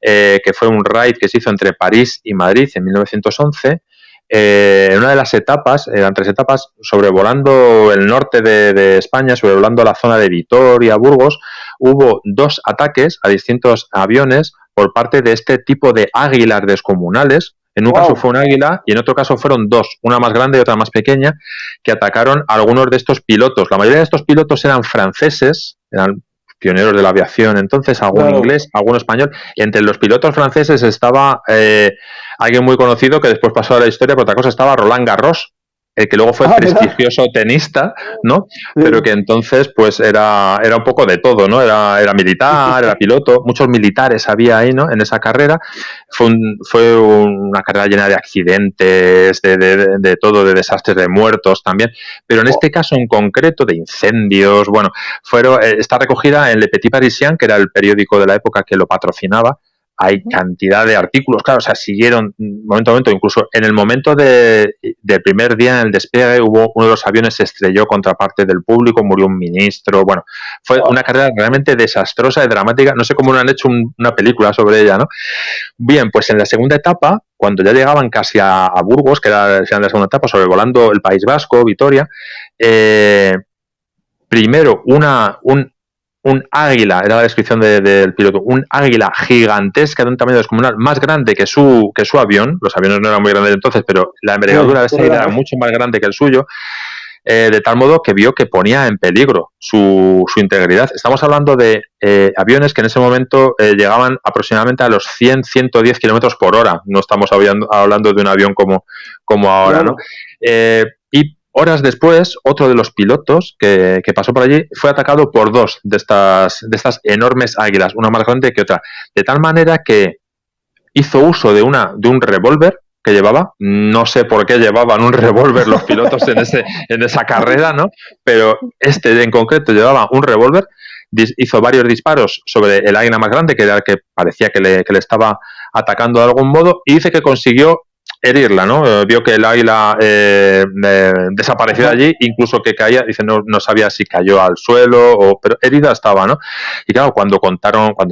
que fue un raid que se hizo entre París y Madrid en 1911, en una de las etapas, eran 3 etapas, sobrevolando el norte de España, sobrevolando la zona de Vitoria, Burgos, hubo 2 ataques a distintos aviones por parte de este tipo de águilas descomunales. En un caso fue un águila y en otro caso fueron 2, una más grande y otra más pequeña, que atacaron a algunos de estos pilotos. La mayoría de estos pilotos eran franceses, eran pioneros de la aviación entonces, algún inglés, algún español. Y entre los pilotos franceses estaba alguien muy conocido que después pasó a la historia, por otra cosa estaba Roland Garros, el que luego fue prestigioso tenista, ¿no? Sí. Pero que entonces pues era un poco de todo, ¿no? Era militar, era piloto, muchos militares había ahí, ¿no? En esa carrera. Fue una carrera llena de accidentes, de todo, de desastres, de muertos también, pero en este caso en concreto de incendios, bueno, está recogida en Le Petit Parisien, que era el periódico de la época que lo patrocinaba. Hay cantidad de artículos, claro, o sea, siguieron momento a momento, incluso en el momento del primer día en el despegue hubo uno de los aviones se estrelló contra parte del público, murió un ministro, bueno, fue una carrera realmente desastrosa y dramática, no sé cómo no han hecho una película sobre ella, ¿no? Bien, pues en la segunda etapa, cuando ya llegaban casi a Burgos, que era la segunda etapa, sobrevolando el País Vasco, Vitoria, primero un águila, era la descripción del piloto, un águila gigantesca de un tamaño descomunal, más grande que su avión, los aviones no eran muy grandes entonces, pero la envergadura de esta águila era mucho más grande que el suyo, de tal modo que vio que ponía en peligro su integridad. Estamos hablando de aviones que en ese momento llegaban aproximadamente a los 100, 110 kilómetros por hora, no estamos hablando de un avión como ahora, ¿no? Y horas después, otro de los pilotos que pasó por allí fue atacado por 2 de estas enormes águilas, una más grande que otra, de tal manera que hizo uso de un revólver que llevaba, no sé por qué llevaban un revólver los pilotos en esa carrera, ¿no? Pero este en concreto llevaba un revólver, hizo varios disparos sobre el águila más grande, que era el que parecía que le estaba atacando de algún modo, y dice que consiguió herirla, ¿no? Vio que el águila desapareció de allí, incluso que caía, dice, no sabía si cayó al suelo, pero herida estaba, ¿no? Y claro, cuando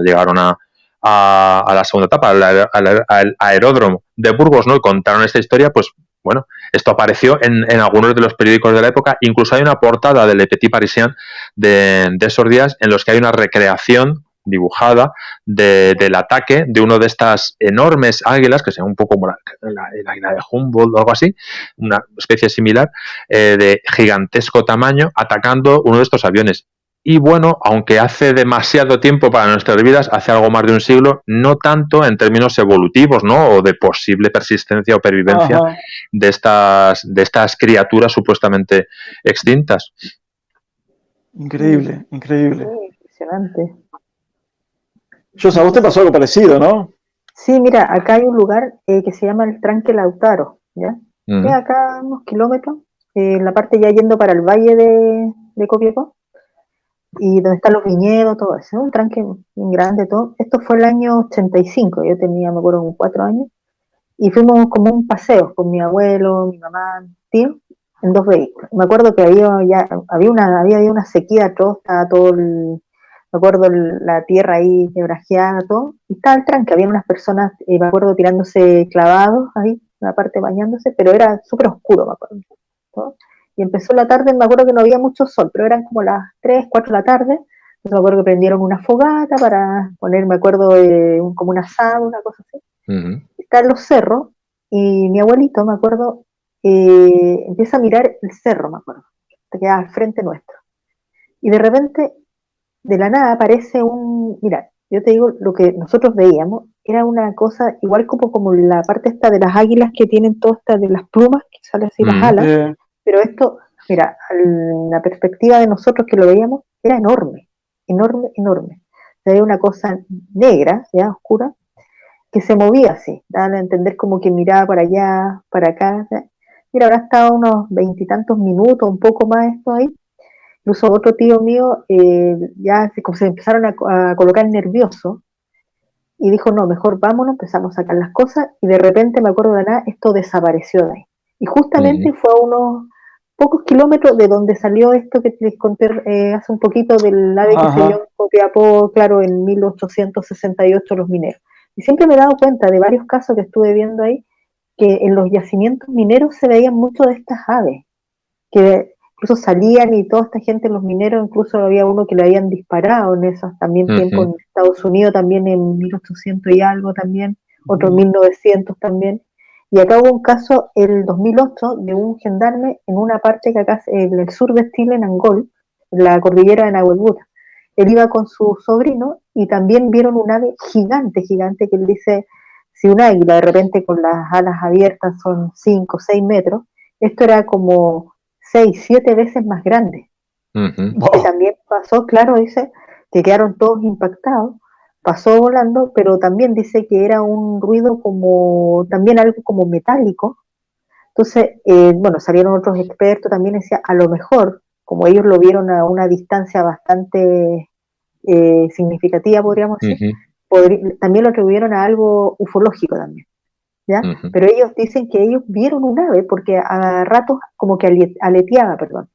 llegaron a la segunda etapa, al aeródromo de Burgos, ¿no? Y contaron esta historia, pues bueno, esto apareció en algunos de los periódicos de la época, incluso hay una portada de Le Petit Parisien de esos días en los que hay una recreación dibujada del ataque de uno de estas enormes águilas, que sea un poco como el águila de Humboldt o algo así, una especie similar, de gigantesco tamaño, atacando uno de estos aviones. Y bueno, aunque hace demasiado tiempo para nuestras vidas, hace algo más de un siglo, no tanto en términos evolutivos, ¿no? O de posible persistencia o pervivencia de estas criaturas supuestamente extintas. Increíble, increíble. Impresionante. Josa, a vos te pasó algo parecido, ¿no? Sí, mira, acá hay un lugar que se llama el Tranque Lautaro, ¿ya? Que acá unos kilómetros, en la parte ya yendo para el valle de Copiapó, y donde están los viñedos, todo eso, un tranque bien grande, todo. Esto fue el año 85, yo tenía, me acuerdo, como 4 años, y fuimos como un paseo con mi abuelo, mi mamá, mi tío, en 2 vehículos. Me acuerdo que había una sequía atroz, estaba todo me acuerdo la tierra ahí quebrajeada, todo, y estaba el tranque, había unas personas, me acuerdo, tirándose clavados ahí, en la parte bañándose, pero era súper oscuro, me acuerdo, todo. Y empezó la tarde, me acuerdo que no había mucho sol, pero eran como las 3, 4 de la tarde, Entonces me acuerdo que prendieron una fogata para poner, me acuerdo, como un asado, una cosa así. Están los cerros y mi abuelito, me acuerdo, empieza a mirar el cerro, me acuerdo, que queda al frente nuestro. Y de repente, de la nada, aparece mira, yo te digo, lo que nosotros veíamos era una cosa igual como la parte esta de las águilas que tienen todas estas de las plumas, que salen así las alas, pero esto, mira, la perspectiva de nosotros que lo veíamos era enorme, enorme, enorme. Se veía una cosa negra, ya oscura, que se movía así, daban a entender como que miraba para allá, para acá. Mira, habrá estado unos 20 y tantos minutos, un poco más esto ahí. Incluso otro tío mío ya se empezaron a colocar nerviosos y dijo, no, mejor vámonos, empezamos a sacar las cosas y de repente, me acuerdo de nada, esto desapareció de ahí. Y justamente fue a unos pocos kilómetros de donde salió esto que te conté hace un poquito del ave que se dio en Copiapó, claro, en 1868 los mineros. Y siempre me he dado cuenta de varios casos que estuve viendo ahí, que en los yacimientos mineros se veían mucho de estas aves, que incluso salían y toda esta gente, los mineros, incluso había uno que le habían disparado en esos también tiempos en Estados Unidos, también en 1800 y algo también, otro en 1900 también. Y acá hubo un caso el 2008 de un gendarme en una parte que acá en el sur de Chile, en Angol, en la cordillera de Nahuelbuta. Él iba con su sobrino y también vieron un ave gigante, gigante, que él dice, si un águila de repente con las alas abiertas son 5 o 6 metros, esto era como 6, 7 veces más grande. Y también pasó, claro, dice, que quedaron todos impactados, pasó volando, pero también dice que era un ruido como, también algo como metálico. Entonces, bueno, salieron otros expertos, también decía, a lo mejor, como ellos lo vieron a una distancia bastante significativa, podríamos decir, también lo atribuyeron a algo ufológico también. ¿Ya? Pero ellos dicen que ellos vieron un ave porque a ratos como que aleteaba, perdón.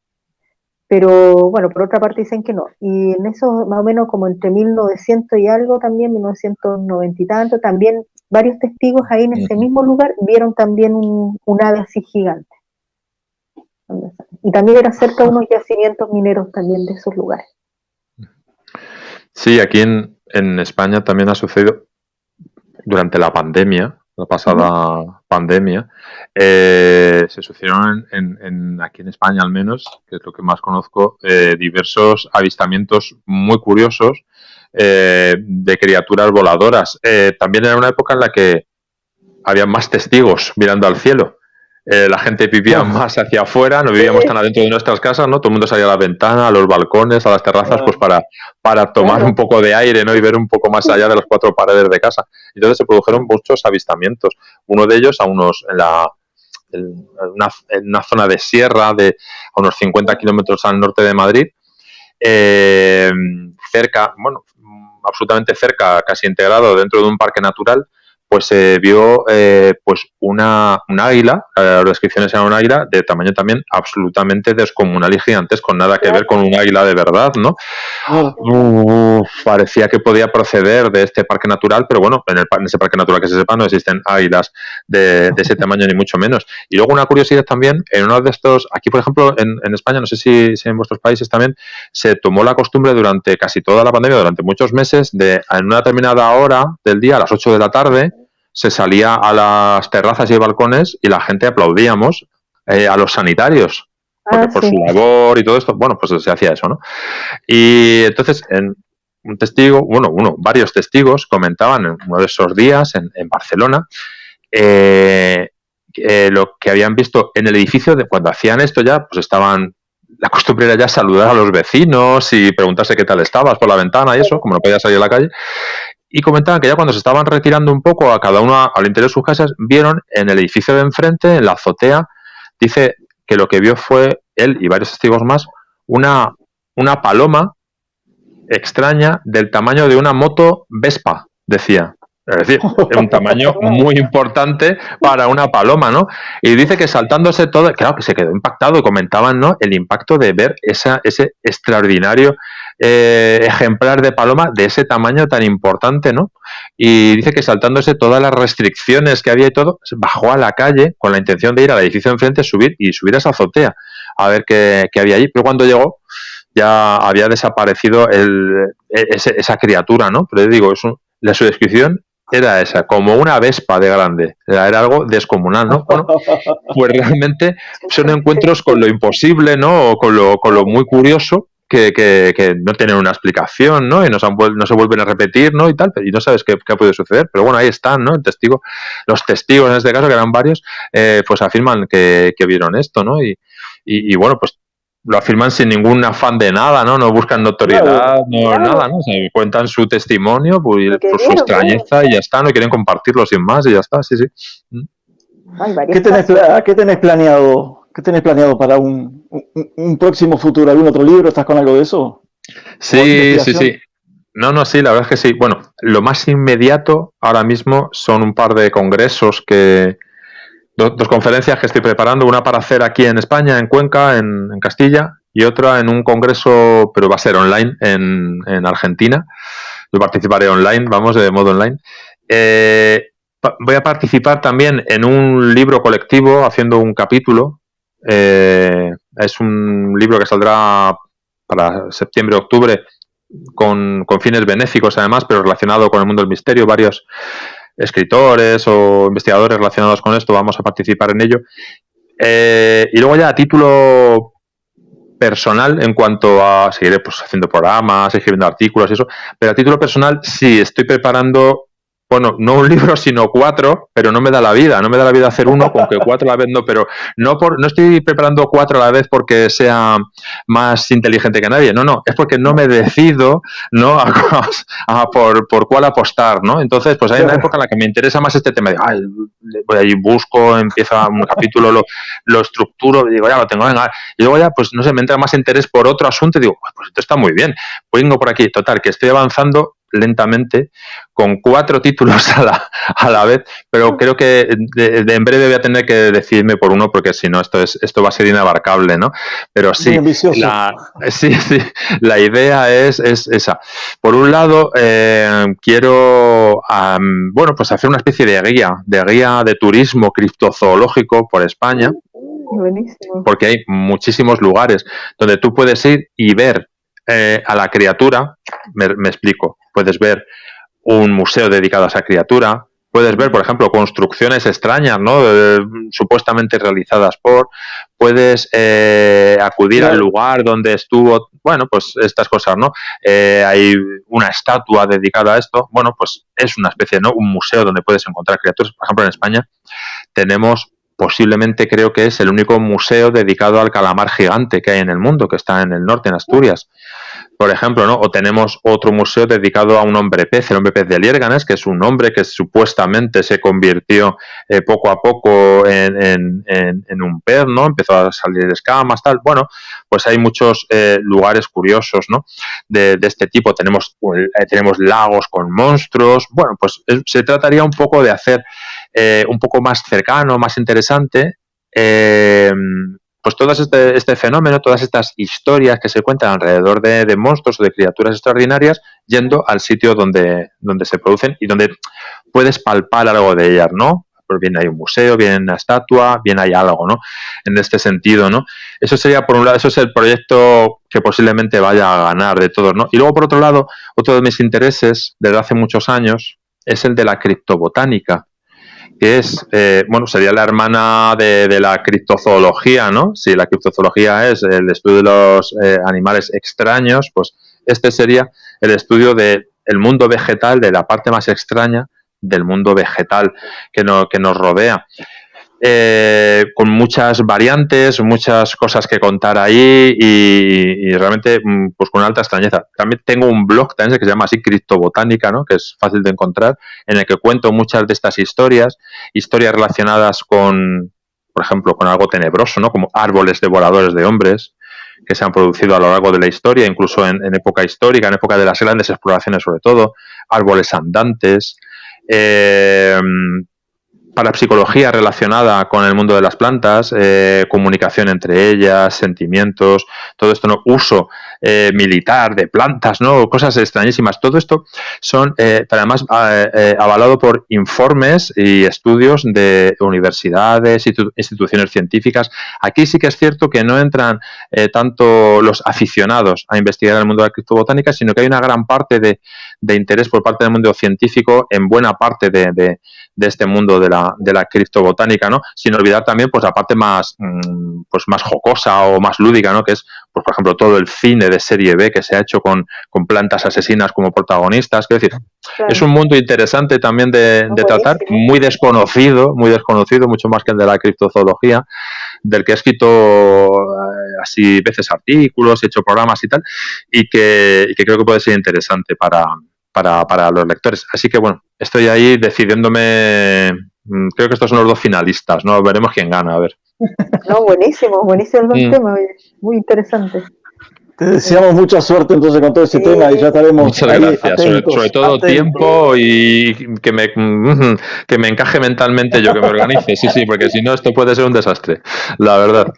Pero bueno, por otra parte dicen que no. Y en eso, más o menos como entre 1900 y algo también, 1990 y tanto, también varios testigos ahí en ese mismo lugar vieron también un ave así gigante. Y también era cerca de unos yacimientos mineros también de esos lugares. Sí, aquí en España también ha sucedido durante la pandemia, la pasada pandemia, se sucedieron aquí en España al menos, que es lo que más conozco, diversos avistamientos muy curiosos de criaturas voladoras. También era una época en la que había más testigos mirando al cielo. La gente vivía más hacia afuera, no vivíamos tan adentro de nuestras casas, ¿no? Todo el mundo salía a la ventana, a los balcones, a las terrazas, pues para tomar un poco de aire, ¿no? Y ver un poco más allá de las cuatro paredes de casa. Entonces se produjeron muchos avistamientos. Uno de ellos en una zona de sierra a unos 50 kilómetros al norte de Madrid, cerca, bueno, absolutamente cerca, casi integrado dentro de un parque natural, pues se vio pues una águila, las descripciones eran un águila de tamaño también absolutamente descomunal y gigantesco, nada que ver con un águila de verdad, ¿no? Parecía que podía proceder de este parque natural, pero bueno, en ese parque natural que se sepa no existen águilas de ese tamaño ni mucho menos. Y luego una curiosidad también, en uno de estos, aquí por ejemplo en España, no sé si en vuestros países también, se tomó la costumbre durante casi toda la pandemia, durante muchos meses, de en una determinada hora del día, a las 8 de la tarde, se salía a las terrazas y balcones y la gente aplaudíamos a los sanitarios, porque por su labor y todo esto, bueno, pues se hacía eso, ¿no? Y entonces, varios testigos comentaban en uno de esos días en Barcelona lo que habían visto en el edificio. De cuando hacían esto ya, pues la costumbre era ya saludar a los vecinos y preguntarse qué tal estabas por la ventana y eso, como no podías salir a la calle. Y comentaban que ya cuando se estaban retirando un poco a cada uno al interior de sus casas, vieron en el edificio de enfrente, en la azotea, dice que lo que vio fue él y varios testigos más, una paloma extraña del tamaño de una moto Vespa, decía. Es decir, un tamaño muy importante para una paloma, ¿no? Y dice que saltándose todo, claro, que se quedó impactado y comentaban, ¿no?, el impacto de ver ese extraordinario ejemplar de paloma de ese tamaño tan importante, ¿no? Y dice que saltándose todas las restricciones que había y todo, bajó a la calle con la intención de ir al edificio de enfrente, subir a esa azotea a ver qué había allí. Pero cuando llegó, ya había desaparecido esa criatura, ¿no? Pero digo, su descripción era esa, como una vespa de grande, era algo descomunal, ¿no? Bueno, pues realmente son encuentros con lo imposible, ¿no? O con lo muy curioso, que no tienen una explicación, ¿no? Y no se vuelven a repetir, ¿no? Y tal, y no sabes qué puede suceder. Pero bueno, ahí están, ¿no? Los testigos en este caso, que eran varios, pues afirman que vieron esto, ¿no? Y bueno, pues lo afirman sin ningún afán de nada, ¿no? No buscan notoriedad, nada, ¿no? O sea, cuentan su testimonio, pues, por su extrañeza y ya está, no quieren compartirlo sin más y ya está, sí. ¿Qué tenés planeado? ¿Qué tenés planeado para un próximo futuro? ¿Algún otro libro? ¿Estás con algo de eso? Sí. No, sí, la verdad es que sí. Bueno, lo más inmediato ahora mismo son un par de congresos dos conferencias que estoy preparando, una para hacer aquí en España, en Cuenca, en Castilla, y otra en un congreso, pero va a ser online, en Argentina. Yo participaré online, vamos, de modo online. Voy a participar también en un libro colectivo, haciendo un capítulo. Es un libro que saldrá para septiembre, octubre, con fines benéficos además, pero relacionado con el mundo del misterio. Varios escritores o investigadores relacionados con esto vamos a participar en ello. Y luego ya a título personal, en cuanto a seguiré pues haciendo programas, escribiendo artículos y eso, pero a título personal sí estoy preparando, bueno, no un libro sino 4, pero no me da la vida hacer uno, con que 4 a la vez no, pero no estoy preparando 4 a la vez porque sea más inteligente que nadie, no, es porque no me decido, ¿no? a por cuál apostar, ¿no? Entonces, pues hay una época en la que me interesa más este tema, voy ahí, busco, empieza un capítulo, lo estructuro, digo, ya lo tengo, venga, y luego ya, pues no sé, me entra más interés por otro asunto y digo, pues esto está muy bien, vengo por aquí, total, que estoy avanzando lentamente con 4 títulos a la vez, pero creo que en breve voy a tener que decidirme por uno, porque si no esto va a ser inabarcable, ¿no? Pero sí, la idea es esa. Por un lado, quiero bueno, pues hacer una especie de guía de turismo criptozoológico por España. Buenísimo. Porque hay muchísimos lugares donde tú puedes ir y ver a la criatura. Me explico. Puedes ver un museo dedicado a esa criatura. Puedes ver, por ejemplo, construcciones extrañas, ¿no? Supuestamente realizadas Puedes acudir al lugar donde estuvo. Bueno, pues estas cosas, ¿no? Hay una estatua dedicada a esto. Bueno, pues es una especie, ¿no? Un museo donde puedes encontrar criaturas. Por ejemplo, en España tenemos, posiblemente creo que es el único museo dedicado al calamar gigante que hay en el mundo, que está en el norte, en Asturias, por ejemplo, ¿no? O tenemos otro museo dedicado a un hombre pez, el hombre pez de Liérganes, que es un hombre que supuestamente se convirtió poco a poco en un pez, ¿no? Empezó a salir escamas, tal. Bueno, pues hay muchos lugares curiosos, ¿no? De este tipo. Tenemos lagos con monstruos. Bueno, pues se trataría un poco de hacer un poco más cercano, más interesante, pues todo este fenómeno, todas estas historias que se cuentan alrededor de monstruos o de criaturas extraordinarias, yendo al sitio donde se producen y donde puedes palpar algo de ellas, ¿no? Pues bien hay un museo, bien una estatua, bien hay algo, ¿no? En este sentido, ¿no? Eso sería, por un lado, eso es el proyecto que posiblemente vaya a ganar de todos, ¿no? Y luego, por otro lado, otro de mis intereses desde hace muchos años es el de la criptobotánica, que es, bueno, sería la hermana de la criptozoología, ¿no? Si la criptozoología es el estudio de los animales extraños, pues este sería el estudio del mundo vegetal, de la parte más extraña del mundo vegetal que nos rodea. Con muchas variantes, muchas cosas que contar ahí y realmente pues con una alta extrañeza. También tengo un blog también que se llama así Criptobotánica, ¿no? Que es fácil de encontrar, en el que cuento muchas de estas historias relacionadas con, por ejemplo, con algo tenebroso, ¿no? Como árboles devoradores de hombres que se han producido a lo largo de la historia, incluso en época histórica, en época de las grandes exploraciones sobre todo, árboles andantes, parapsicología relacionada con el mundo de las plantas, comunicación entre ellas, sentimientos, todo esto, ¿no? Uso militar, de plantas, ¿no? Cosas extrañísimas. Todo esto son, pero además, avalado por informes y estudios de universidades, instituciones científicas. Aquí sí que es cierto que no entran tanto los aficionados a investigar el mundo de la criptobotánica, sino que hay una gran parte de interés por parte del mundo científico en buena parte de este mundo de la criptobotánica, ¿no? Sin olvidar también pues la parte más pues más jocosa o más lúdica, ¿no? Que es, pues, por ejemplo, todo el cine de serie B que se ha hecho con plantas asesinas como protagonistas. Quiero decir, claro, es un mundo interesante también de tratar, muy desconocido, mucho más que el de la criptozoología, del que he escrito así veces artículos, he hecho programas y tal, y que creo que puede ser interesante para los lectores. Así que bueno, estoy ahí decidiéndome. Creo que estos son los dos finalistas, ¿no? Veremos quién gana, a ver. No, buenísimo el tema, muy interesante. Te deseamos mucha suerte entonces con todo ese tema y ya estaremos. Muchas gracias, sobre todo tiempo y que me encaje mentalmente yo, que me organice, sí, porque si no esto puede ser un desastre, la verdad.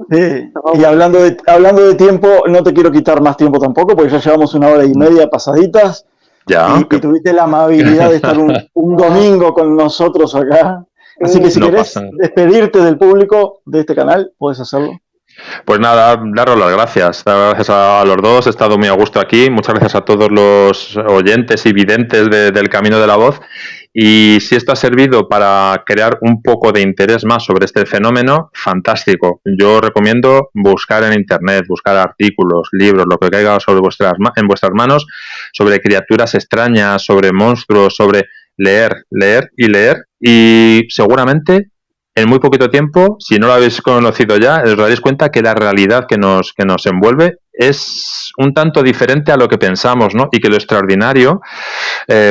Sí. Y hablando de tiempo, no te quiero quitar más tiempo tampoco, porque ya llevamos 1 hora y media pasaditas. Ya. Y tuviste la amabilidad de estar un domingo con nosotros acá. Así que si querés despedirte del público de este canal, puedes hacerlo. Pues nada, daros las gracias. Gracias a los dos, he estado muy a gusto aquí. Muchas gracias a todos los oyentes y videntes del Camino de la Voz. Y si esto ha servido para crear un poco de interés más sobre este fenómeno, fantástico. Yo recomiendo buscar en internet, buscar artículos, libros, lo que caiga en vuestras manos, sobre criaturas extrañas, sobre monstruos, sobre leer y seguramente en muy poquito tiempo, si no lo habéis conocido ya, os daréis cuenta que la realidad que nos envuelve es un tanto diferente a lo que pensamos, ¿no? Y que lo extraordinario,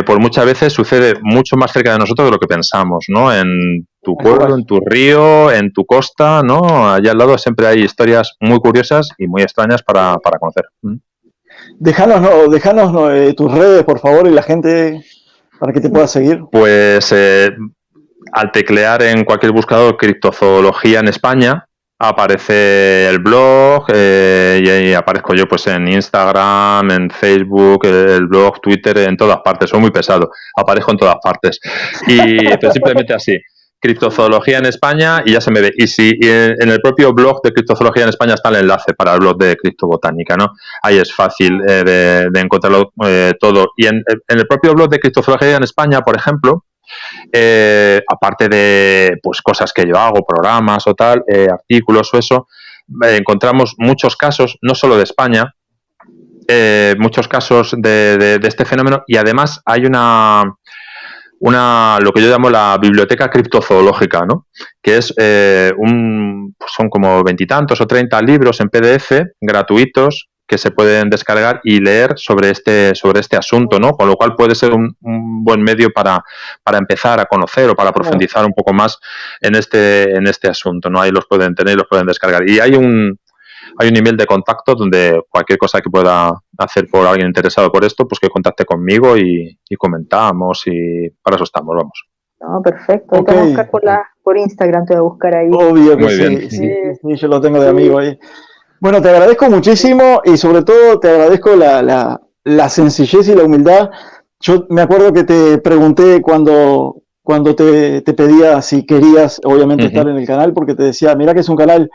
por muchas veces, sucede mucho más cerca de nosotros de lo que pensamos, ¿no? En tu pueblo, en tu río, en tu costa, ¿no? Allá al lado siempre hay historias muy curiosas y muy extrañas para conocer. Déjanos tus redes, por favor, y la gente para que te pueda seguir. Pues al teclear en cualquier buscador criptozoología en España, aparece el blog y aparezco yo pues en Instagram, en Facebook, el blog, Twitter, en todas partes. Soy muy pesado, aparezco en todas partes. Y pues simplemente así, criptozoología en España y ya se me ve. Y si en el propio blog de criptozoología en España está el enlace para el blog de criptobotánica, ¿no? Ahí es fácil de encontrarlo todo. Y en el propio blog de criptozoología en España, por ejemplo, aparte de pues cosas que yo hago, programas o tal, artículos o eso, encontramos muchos casos, no solo de España, muchos casos de este fenómeno, y además hay lo que yo llamo la biblioteca criptozoológica, ¿no? Que es pues son como 20 y tantos o 30 libros en PDF gratuitos que se pueden descargar y leer sobre este asunto, ¿no? Con lo cual puede ser un buen medio para empezar a conocer o para profundizar un poco más en este asunto, ¿no? Ahí los pueden tener y los pueden descargar. Y hay un email de contacto donde cualquier cosa que pueda hacer por alguien interesado por esto, pues que contacte conmigo y comentamos, y para eso estamos, vamos. No, perfecto. Te voy a buscar por Instagram, te voy a buscar ahí. Obvio que sí, yo lo tengo de amigo ahí. Bueno, te agradezco muchísimo y sobre todo te agradezco la sencillez y la humildad. Yo me acuerdo que te pregunté cuando te pedía si querías, obviamente, estar en el canal, porque te decía, mira que es un canal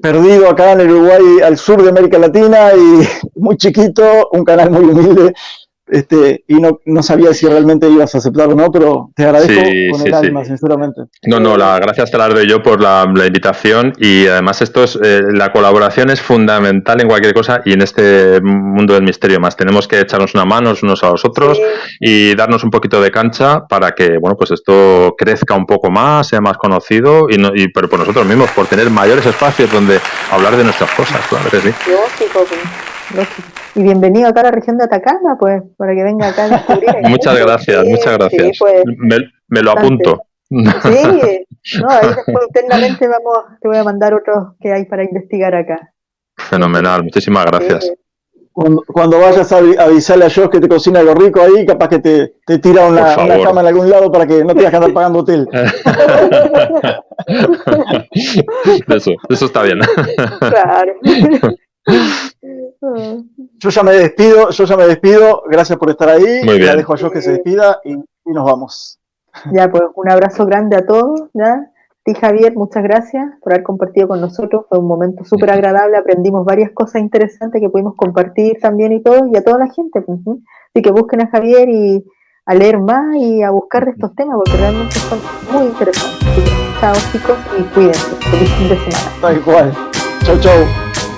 perdido acá en el Uruguay, al sur de América Latina, y muy chiquito, un canal muy humilde. Y no sabía si realmente ibas a aceptarlo o no, pero te agradezco con el alma, sinceramente. No, las gracias te las doy yo por la invitación, y además la colaboración es fundamental en cualquier cosa, y en este mundo del misterio más. Tenemos que echarnos una mano unos a los otros y darnos un poquito de cancha para que, bueno, pues esto crezca un poco más, sea más conocido, pero por nosotros mismos, por tener mayores espacios donde hablar de nuestras cosas, claro que sí. Lógico. Y bienvenido acá a la región de Atacama, pues, para que venga acá a descubrir. Muchas gracias. Sí, pues, me lo apunto. Sí, ahí después internamente te voy a mandar otros que hay para investigar acá. Fenomenal, muchísimas gracias. Sí. Cuando vayas a avisarle a Josh que te cocina algo rico ahí, capaz que te tira una cama en algún lado para que no tengas que andar pagando hotel. Eso está bien. Claro. Yo ya me despido, gracias por estar ahí. Muy bien. La dejo a Joss que se despida y nos vamos. Ya, pues un abrazo grande a todos, ¿ya? Sí, Javier, muchas gracias por haber compartido con nosotros, fue un momento súper agradable, aprendimos varias cosas interesantes que pudimos compartir también y todo, y a toda la gente, pues, ¿sí? Así que busquen a Javier y a leer más y a buscar de estos temas, porque realmente son muy interesantes. Así que, chao chicos y cuídense, feliz fin de semana. Tal cual. Chau, chau.